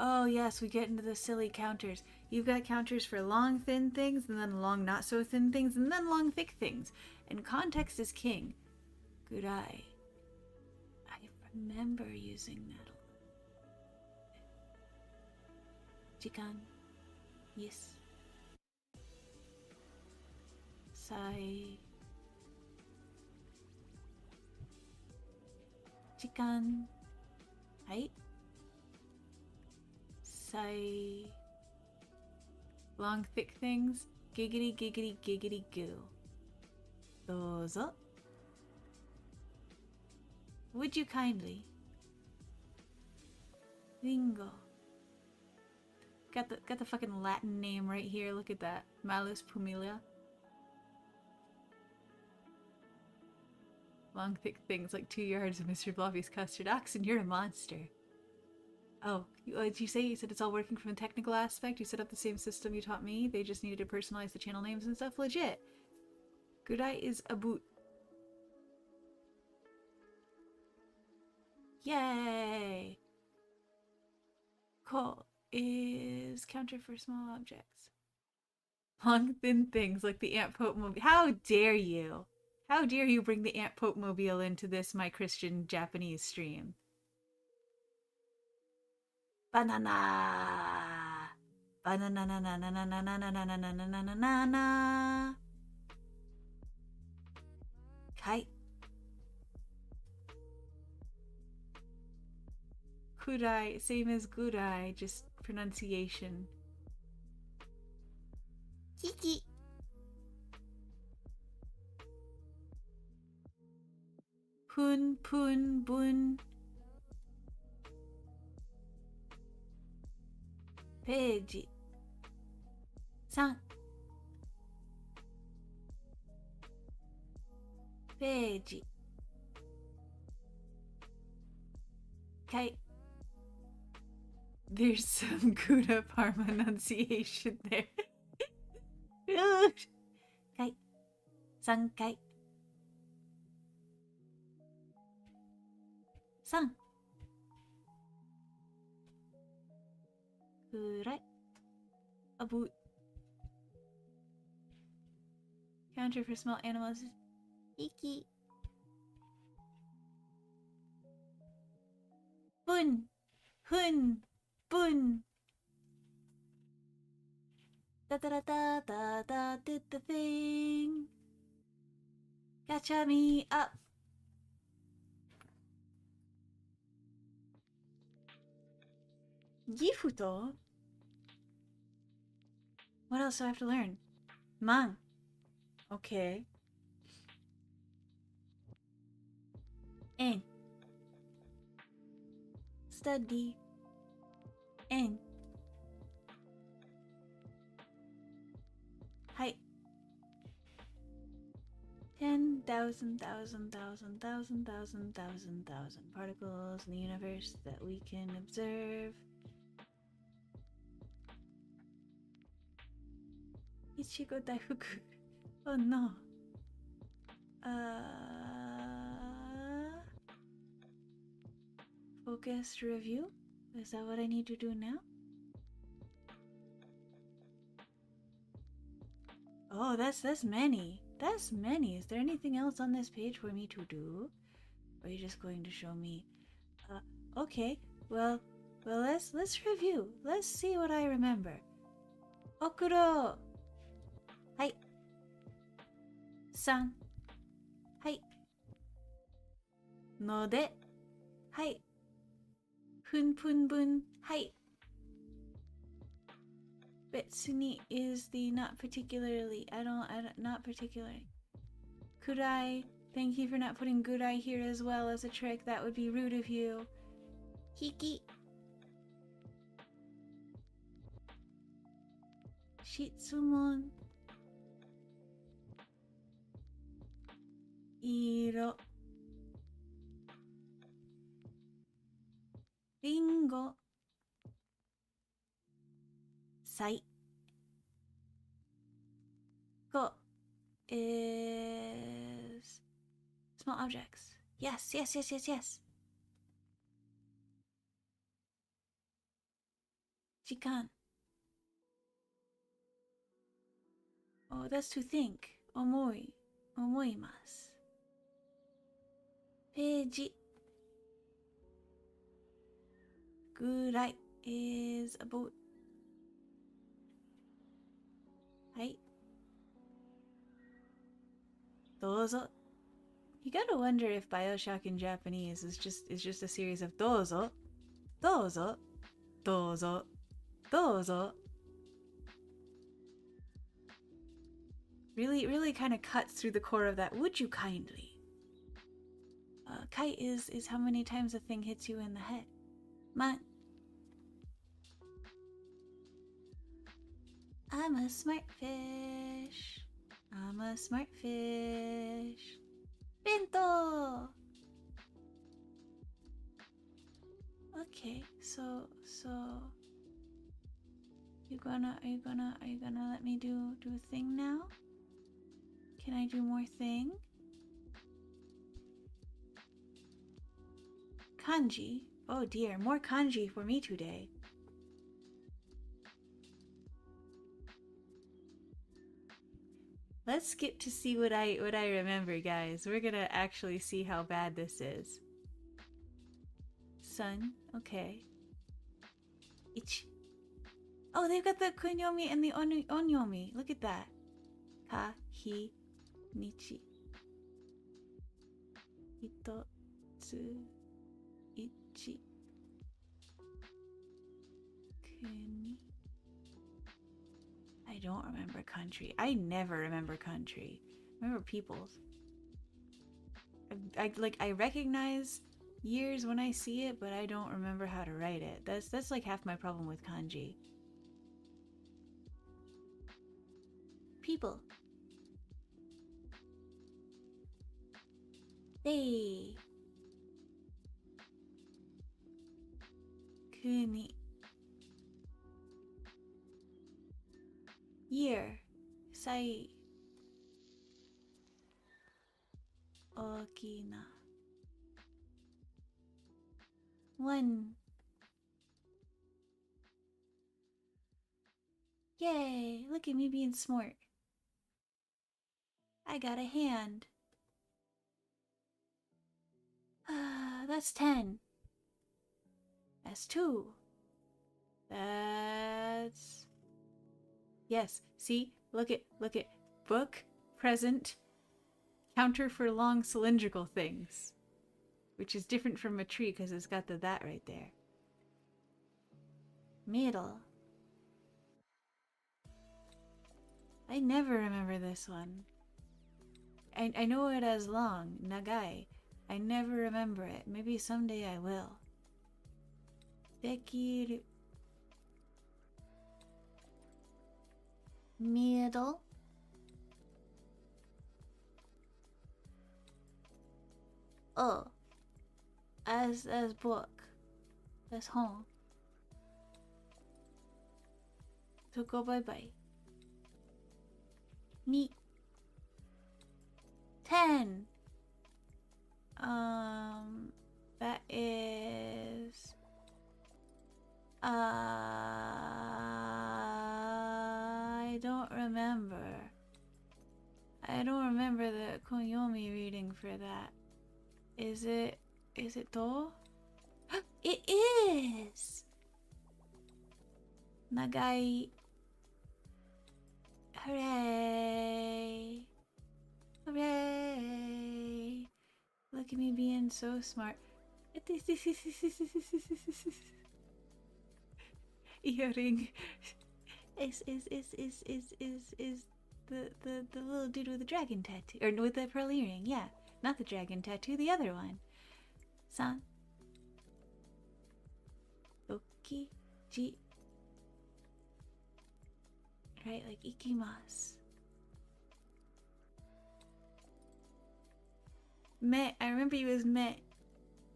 Oh yes, we get into the silly counters. You've got counters for long thin things, and then long not so thin things, and then long thick things. And context is king. Gurai. I remember using that. Jikan. Yes. Sai. Jikan. Hai. Sai. Long thick things. Giggity giggity giggity goo. Dozo. Would you kindly? Ringo. Got the fucking Latin name right here. Look at that. Malus Pumilia. Long thick things like 2 yards of Mr. Blobby's custard oxen. You're a monster. Oh, did you say? You said it's all working from a technical aspect? You set up the same system you taught me? They just needed to personalize the channel names and stuff? Legit. Gudai is a boot. Yay! Cool. Is counter for small objects. Long thin things like the Ant Pope Mobile. How dare you? How dare you bring the Ant Pope Mobile into this my Christian Japanese stream? Banana. Banana na na na na na na na na na na na na na na. Kai. Kudai, same as Gudai, just pronunciation. Kiki. Pun, pun, bun. Page. 3. ページ。Okay. There's some Gouda Parma enunciation there. 回3回3くらい A boot. Counter for small animals. Iki. Bun. Hun. Bun. Da da da da da da did the thing. Gotcha me up. Gifuto? What else do I have to learn? Man. Okay. En. Study. En. Hi. 10,000 particles in the universe that we can observe. Ichigo Daifuku. Oh no. Focused review? Is that what I need to do now? Oh, that's many. That's many. Is there anything else on this page for me to do? Or are you just going to show me? Okay. Well, let's review. Let's see what I remember. Okuro. Hai. San. Hai. Node. Hai. Pun pun bun. Hai. Betsuni is the not particularly. I don't, not particularly. Kurai, thank you for not putting Gurai here as well as a trick. That would be rude of you. Hiki. Shitsumon. Iro. Ringo. Sai. Go is small objects. Yes, yes, yes, yes, yes. Jikan. Oh, that's to think. Omoi. Omoimasu. Peiji. Gurai is a boat. Hai. Dozo. You gotta wonder if BioShock in Japanese is just a series of dozo, dozo, dozo, dozo. Really kind of cuts through the core of that. Would you kindly? Kite is how many times a thing hits you in the head. Man. I'm a smart fish. I'm a smart fish. Bento! Okay, so are you gonna let me do a thing now? Can I do more thing? Kanji. Oh dear, more kanji for me today. Let's skip to see what I remember, guys. We're gonna actually see how bad this is. Sun, okay. Ich. Oh, they've got the kunyomi and the onyomi. Look at that. Ka, hi, nichi. Hitotsu, ichi. Kuni. I don't remember country. I never remember country. I remember peoples. I recognize years when I see it, but I don't remember how to write it. That's like half my problem with kanji. People. They. Kuni. Year. Sai. Okina. One. Yay! Look at me being smart. I got a hand. That's 10. That's 2. That's... Yes, see? Look at book, present, counter for long cylindrical things. Which is different from a tree because it's got the that right there. Middle. I never remember this one. I know it as long, nagai. I never remember it. Maybe someday I will. Dekiru. Middle. Oh. As book. As home. So go bye-bye. Ni. 10. That is... I don't remember. I don't remember the Konyomi reading for that. Is it Do? It is! Nagai. Hooray! Hooray! Look at me being so smart. Earring is the little dude with the dragon tattoo, or with the pearl earring. Yeah, not the dragon tattoo, the other one. San Oki Ji. Right, like ikimasu. Me, I remember you as me.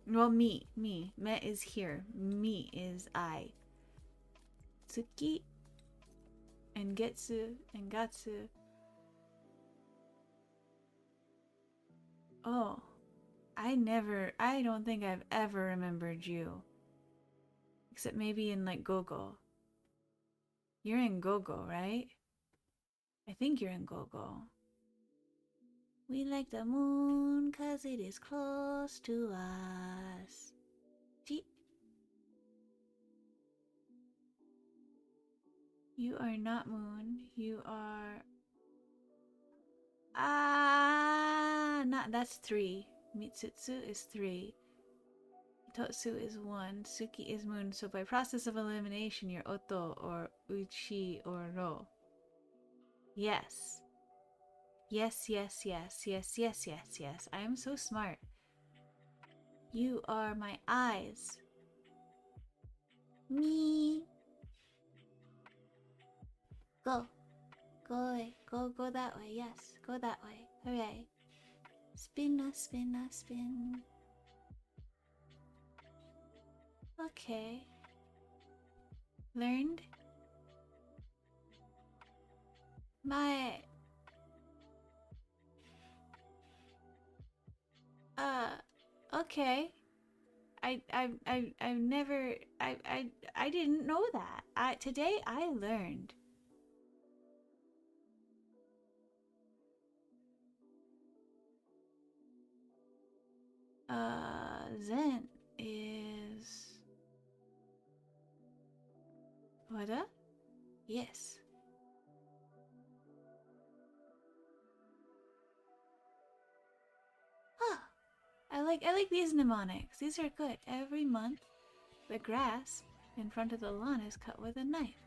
Well, me. Me is here. Me is I. Tsuki and Getsu and Gatsu. Oh, I don't think I've ever remembered you. Except maybe in like Gogo. You're in Gogo, right? I think you're in Gogo. We like the moon 'cause it is close to us. Gee. You are not moon. You are... not, that's 3. Mitsutsu is 3. Totsu is 1. Suki is moon. So by process of elimination, you're Oto or Uchi or Ro. Yes. Yes. I am so smart. You are my eyes. Me. Go. Go away. Go that way. Yes. Go that way. Hooray. Spin. Okay. Learned? My... okay. I've never... I didn't know that. Today I learned. Zen is... Wada? Yes. Huh. I like these mnemonics. These are good. Every month, the grass in front of the lawn is cut with a knife.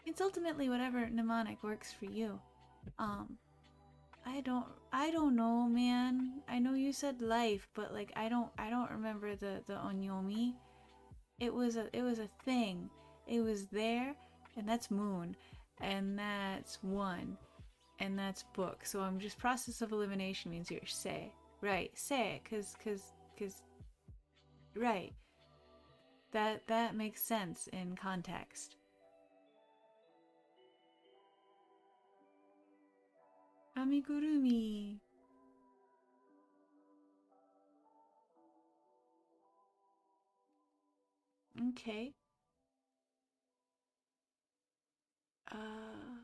It's ultimately whatever mnemonic works for you. I don't know, man. I know you said life, but like I don't remember the onyomi. It was a thing. It was there, and that's moon, and that's one, and that's book. So I'm just process of elimination means you're say. Right, say, cause right. That makes sense in context. Amigurumi. Okay.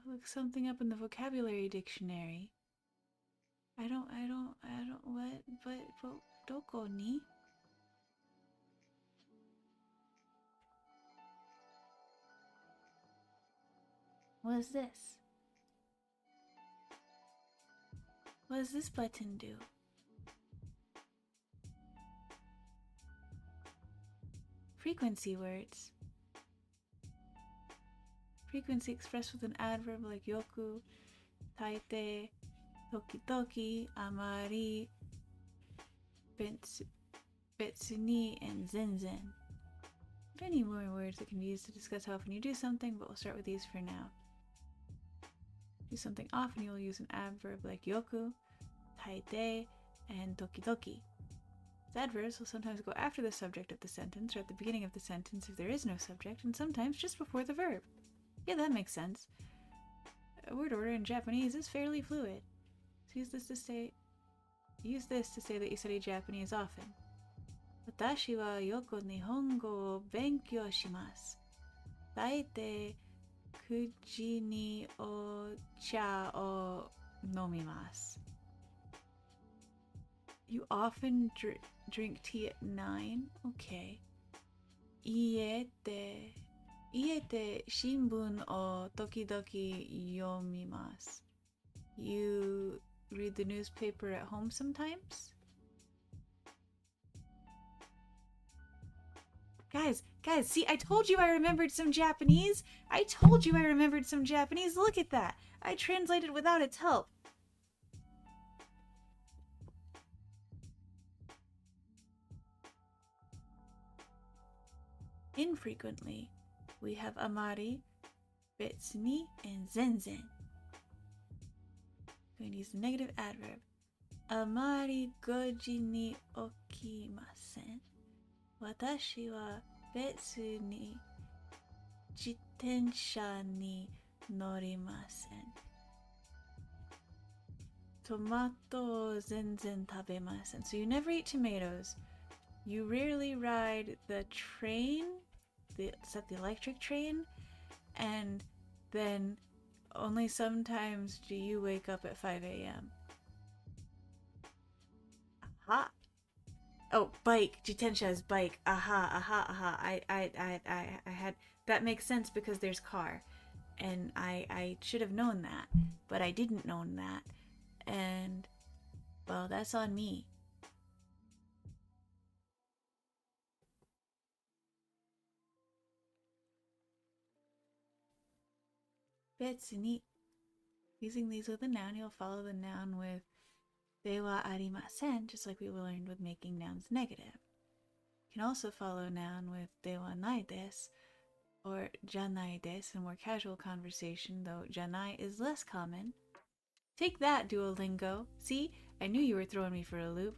Look something up in the vocabulary dictionary. But, doko ni? What is this? What does this button do? Frequency words. Frequency expressed with an adverb like yoku, taite, toki-toki, amari, betsuni, and zenzen. Many more words that can be used to discuss how often you do something, but we'll start with these for now. Do something often, you'll use an adverb like yoku, taite, and toki-toki. Adverbs will sometimes go after the subject of the sentence or at the beginning of the sentence if there is no subject, and sometimes just before the verb. Yeah, that makes sense. A word order in Japanese is fairly fluid. So use this to say that you study Japanese often. Watashi wa yoko nihongo wo benkyou shimasu. Daite kuji ni ocha o nomimasu. You often drink tea at 9? Okay. Iete shinbun o tokidoki yomimasu. You read the newspaper at home sometimes? Guys, see, I told you I remembered some Japanese. Look at that. I translated without its help. Infrequently, we have amari, betsuni, and zenzen. I'm going to use the negative adverb. Amari goji ni okimasen. Watashi wa betsu ni jitensha ni norimasen. Tomato zenzen tabemasen. So you never eat tomatoes. You rarely ride the train, except the electric train, and then only sometimes do you wake up at 5 a.m. Aha! Oh, bike. Jitensha is bike. Aha. I had... That makes sense because there's car. And I should have known that. But I didn't know that. And, well, that's on me. Betsuni. Using these with a noun, you'll follow the noun with dewa arimasen, just like we learned with making nouns negative. You can also follow a noun with dewa nai desu or janai desu in more casual conversation, though janai is less common. Take that, Duolingo. See? I knew you were throwing me for a loop.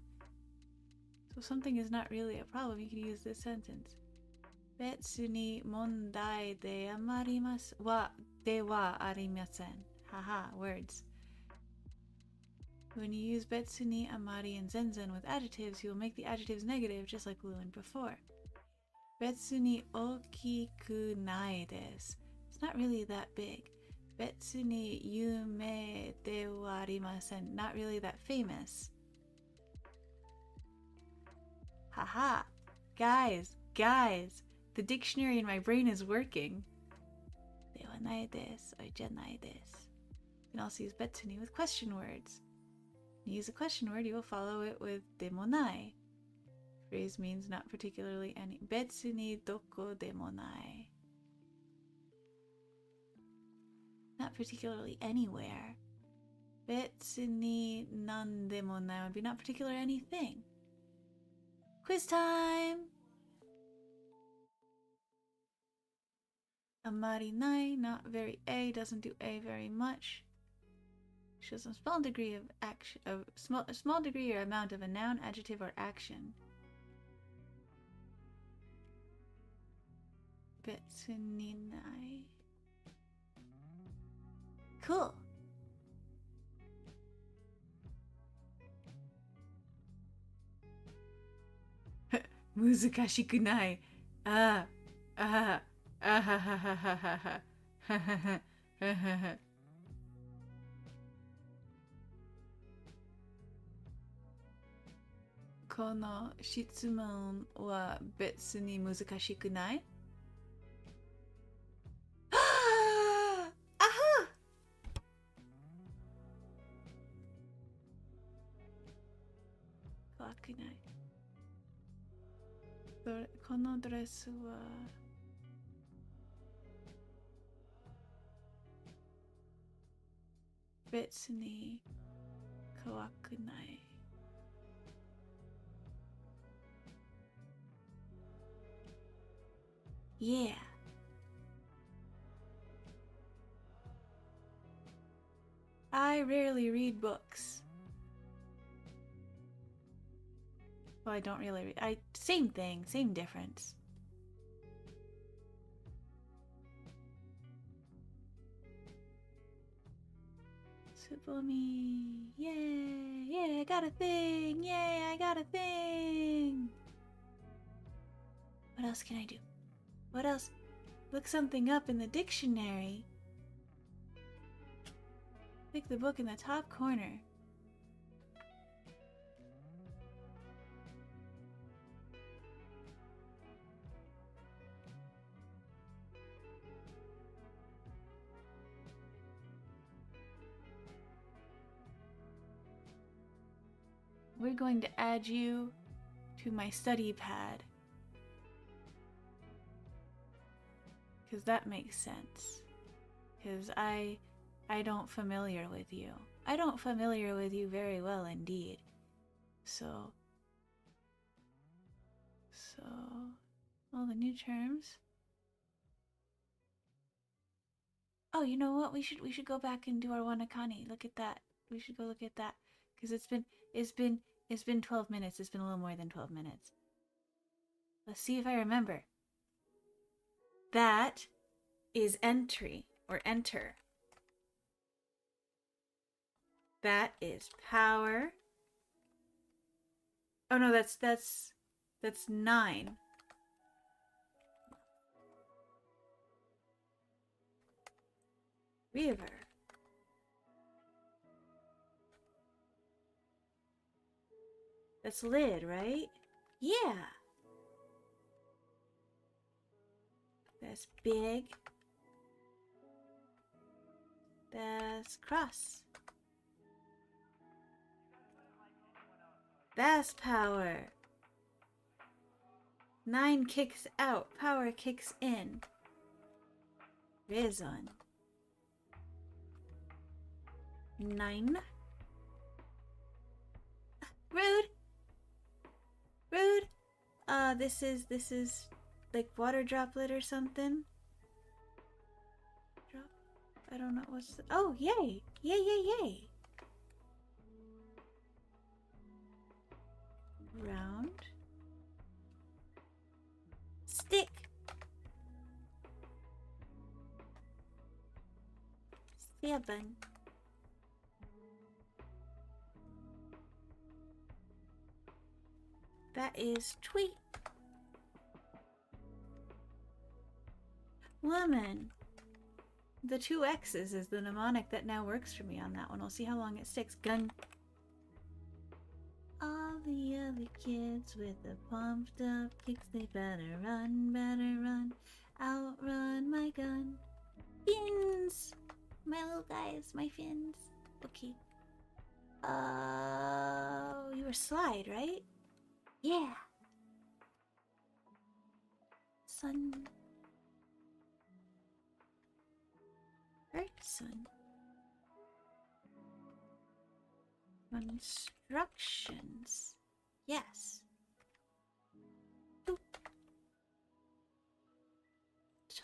So if something is not really a problem, you can use this sentence. Betsu ni mondai de amarimasu wa de wa arimasen. Haha, words. When you use betsu ni, amari, and zenzen with adjectives, you will make the adjectives negative just like we learned before. Betsu ni okiku nai desu. It's not really that big. Betsu ni yume de wa arimasen. Not really that famous. Haha. Guys. The dictionary in my brain is working. Dewa nai desu or janai desu. You can also use betsu ni with question words. When you use a question word, you will follow it with demonai. Phrase means not particularly any. Betsu ni doko demonai. Not particularly anywhere. Betsu ni nan demonai would be not particular anything. Quiz time! Amari nai, not very A, doesn't do A very much. Shows a small degree of action, small degree or amount of a noun, adjective, or action. Betsuninai. Cool. Muzukashikunai. Ah. Ah. Ah ha ha ha ha ha ha ha ha ha ha ha. Kono shitsumon wa betsu ni muzukashikunai? Aha! Kawakunai. このドレスは別に可愛くない。Yeah. I rarely read books. Well, I don't really read. Same thing, same difference. Football me. Yay! Yay, I got a thing! Yay, I got a thing! What else can I do? What else? Look something up in the dictionary. Pick the book in the top corner. We're going to add you to my study pad. Because that makes sense. Because I don't familiar with you. I don't familiar with you very well indeed. So, all the new terms. Oh, you know what? We should go back and do our Wanakani. Look at that. We should go look at that. Because it's been 12 minutes. It's been a little more than 12 minutes. Let's see if I remember. That is entry or enter. That is power. Oh no, that's 9. River. That's lid, right? Yeah. That's big. That's cross. That's power. 9 kicks out. Power kicks in. Reason. 9. Rude. Rude. This is like water droplet or something. Drop. I don't know what's. Oh, yay! Yay! Yay! Yay! Round. Stick. Seven. That is tweet. Woman. The 2 X's is the mnemonic that now works for me on that one. We'll see how long it sticks. Gun. All the other kids with the pumped up kicks, they better run, outrun my gun. Fins! My little guys, my fins. Okay. You were slide, right? Yeah. Sun. Earth sun. Instructions. Yes. Boop.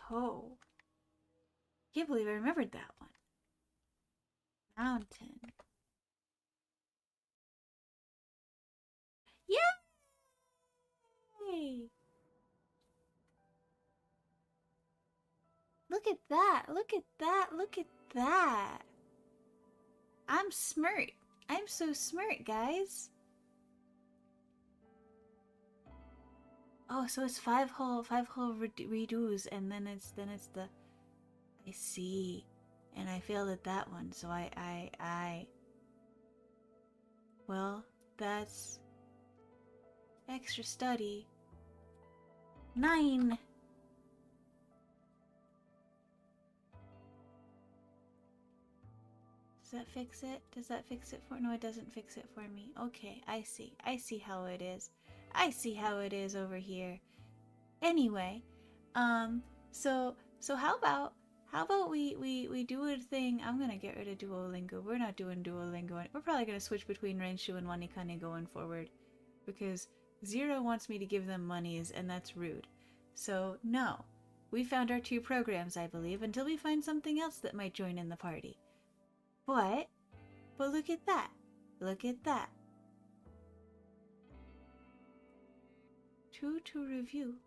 Toe. Can't believe I remembered that one. Mountain. Yay! Look at that. Look at that. Look at that. I'm smart. I'm so smart, guys. Oh, so it's 5 whole redos, and then it's the. I see, and I failed at that one, so I. Well, that's extra study. 9. Does that fix it? Does that fix it for? No, it doesn't fix it for me. Okay, I see. I see how it is. I see how it is over here. Anyway, so how about we do a thing? I'm gonna get rid of Duolingo. We're not doing Duolingo. We're probably gonna switch between Renshu and Wanikane going forward, because Zero wants me to give them monies, and that's rude. So no, we found our 2 programs, I believe, until we find something else that might join in the party. But look at that. Look at that. 2 to review.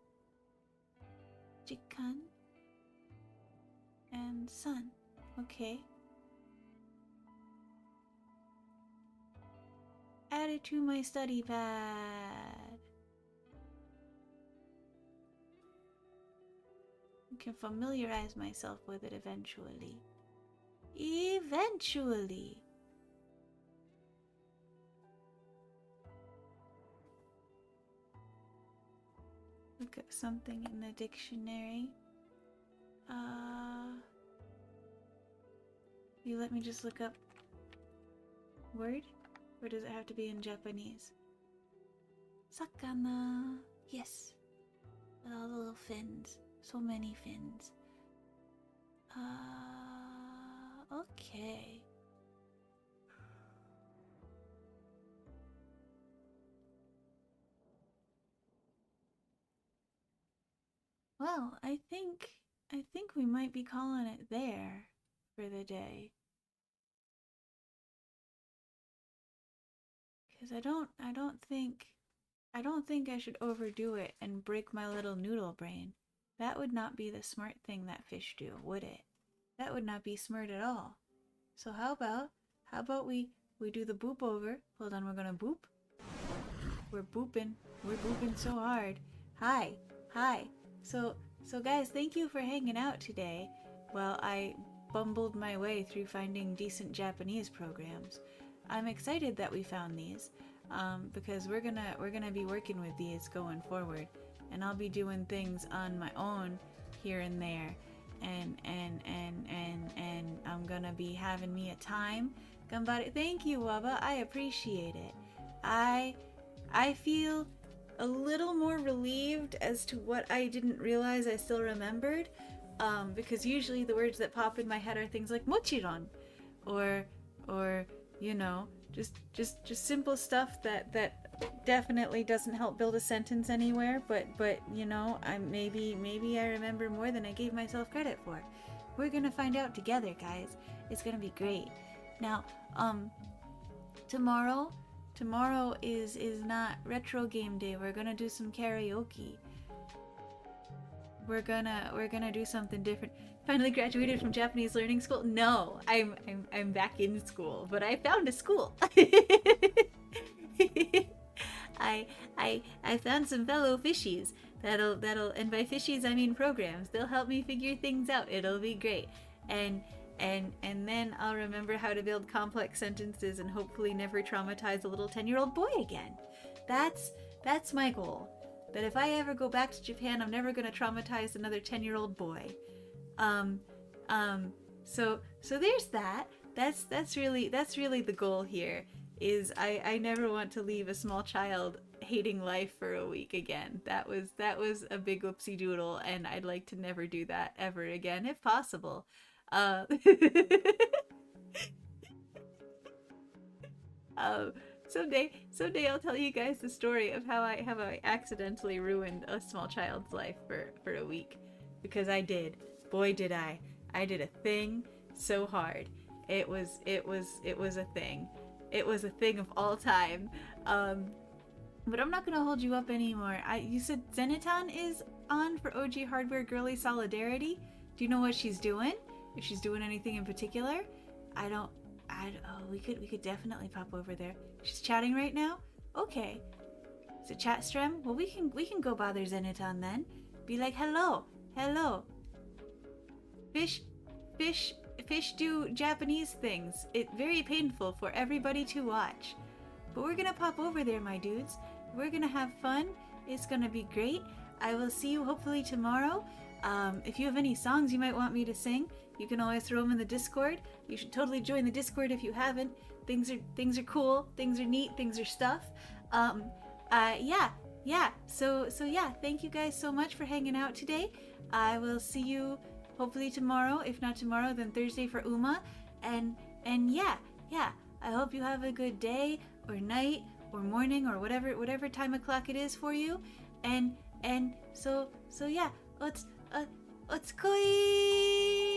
Jikan and Sun. Okay. it to my study pad. I can familiarize myself with it eventually. Eventually. Look up something in the dictionary. You let me just look up word? Or does it have to be in Japanese? Sakana. Yes. With all the little fins. So many fins. Okay. Well, I think we might be calling it there for the day. Cause I don't think I should overdo it and break my little noodle brain. That would not be the smart thing that fish do, would it? That would not be smart at all. So how about we do the boop over. Hold on, we're gonna boop. We're booping so hard. Hi. So guys, thank you for hanging out today while I bumbled my way through finding decent Japanese programs. I'm excited that we found these, because we're gonna be working with these going forward, and I'll be doing things on my own here and there, and I'm gonna be having me a time. Ganbare. Thank you, Waba. I appreciate it. I feel a little more relieved as to what I didn't realize I still remembered, because usually the words that pop in my head are things like mochiron, or you know, just simple stuff that definitely doesn't help build a sentence anywhere, but you know, maybe I remember more than I gave myself credit for. We're gonna find out together, guys. It's gonna be great. Now, tomorrow is not retro game day. We're gonna do some karaoke. We're gonna do something different. Finally graduated from Japanese learning school? No, I'm back in school, but I found a school. I found some fellow fishies that'll and by fishies I mean programs. They'll help me figure things out. It'll be great. And then I'll remember how to build complex sentences and hopefully never traumatize a little 10-year-old boy again. That's my goal. That if I ever go back to Japan, I'm never gonna traumatize another 10-year-old boy. So there's that. That's really the goal here. Is I never want to leave a small child hating life for a week again. That was a big whoopsie doodle, and I'd like to never do that ever again, if possible. Someday I'll tell you guys the story of how I accidentally ruined a small child's life for a week, because I did. Boy, did I did a thing so hard. It was a thing. It was a thing of all time. But I'm not gonna hold you up anymore. You said Zenittan is on for OG Hardware Girly Solidarity. Do you know what she's doing? If she's doing anything in particular? We could definitely pop over there. She's chatting right now? Okay. Is it chat stream? Well, we can go bother Zenittan then. Be like, hello. Fish do Japanese things. It's very painful for everybody to watch. But we're gonna pop over there, my dudes. We're gonna have fun. It's gonna be great. I will see you hopefully tomorrow. If you have any songs you might want me to sing, you can always throw them in the Discord. You should totally join the Discord if you haven't. Things are cool. Things are neat. Things are stuff. Yeah. So yeah. Thank you guys so much for hanging out today. I will see you hopefully tomorrow. If not tomorrow, then Thursday for Uma. And yeah. I hope you have a good day or night or morning or whatever time of clock it is for you. And so yeah. Let's koi.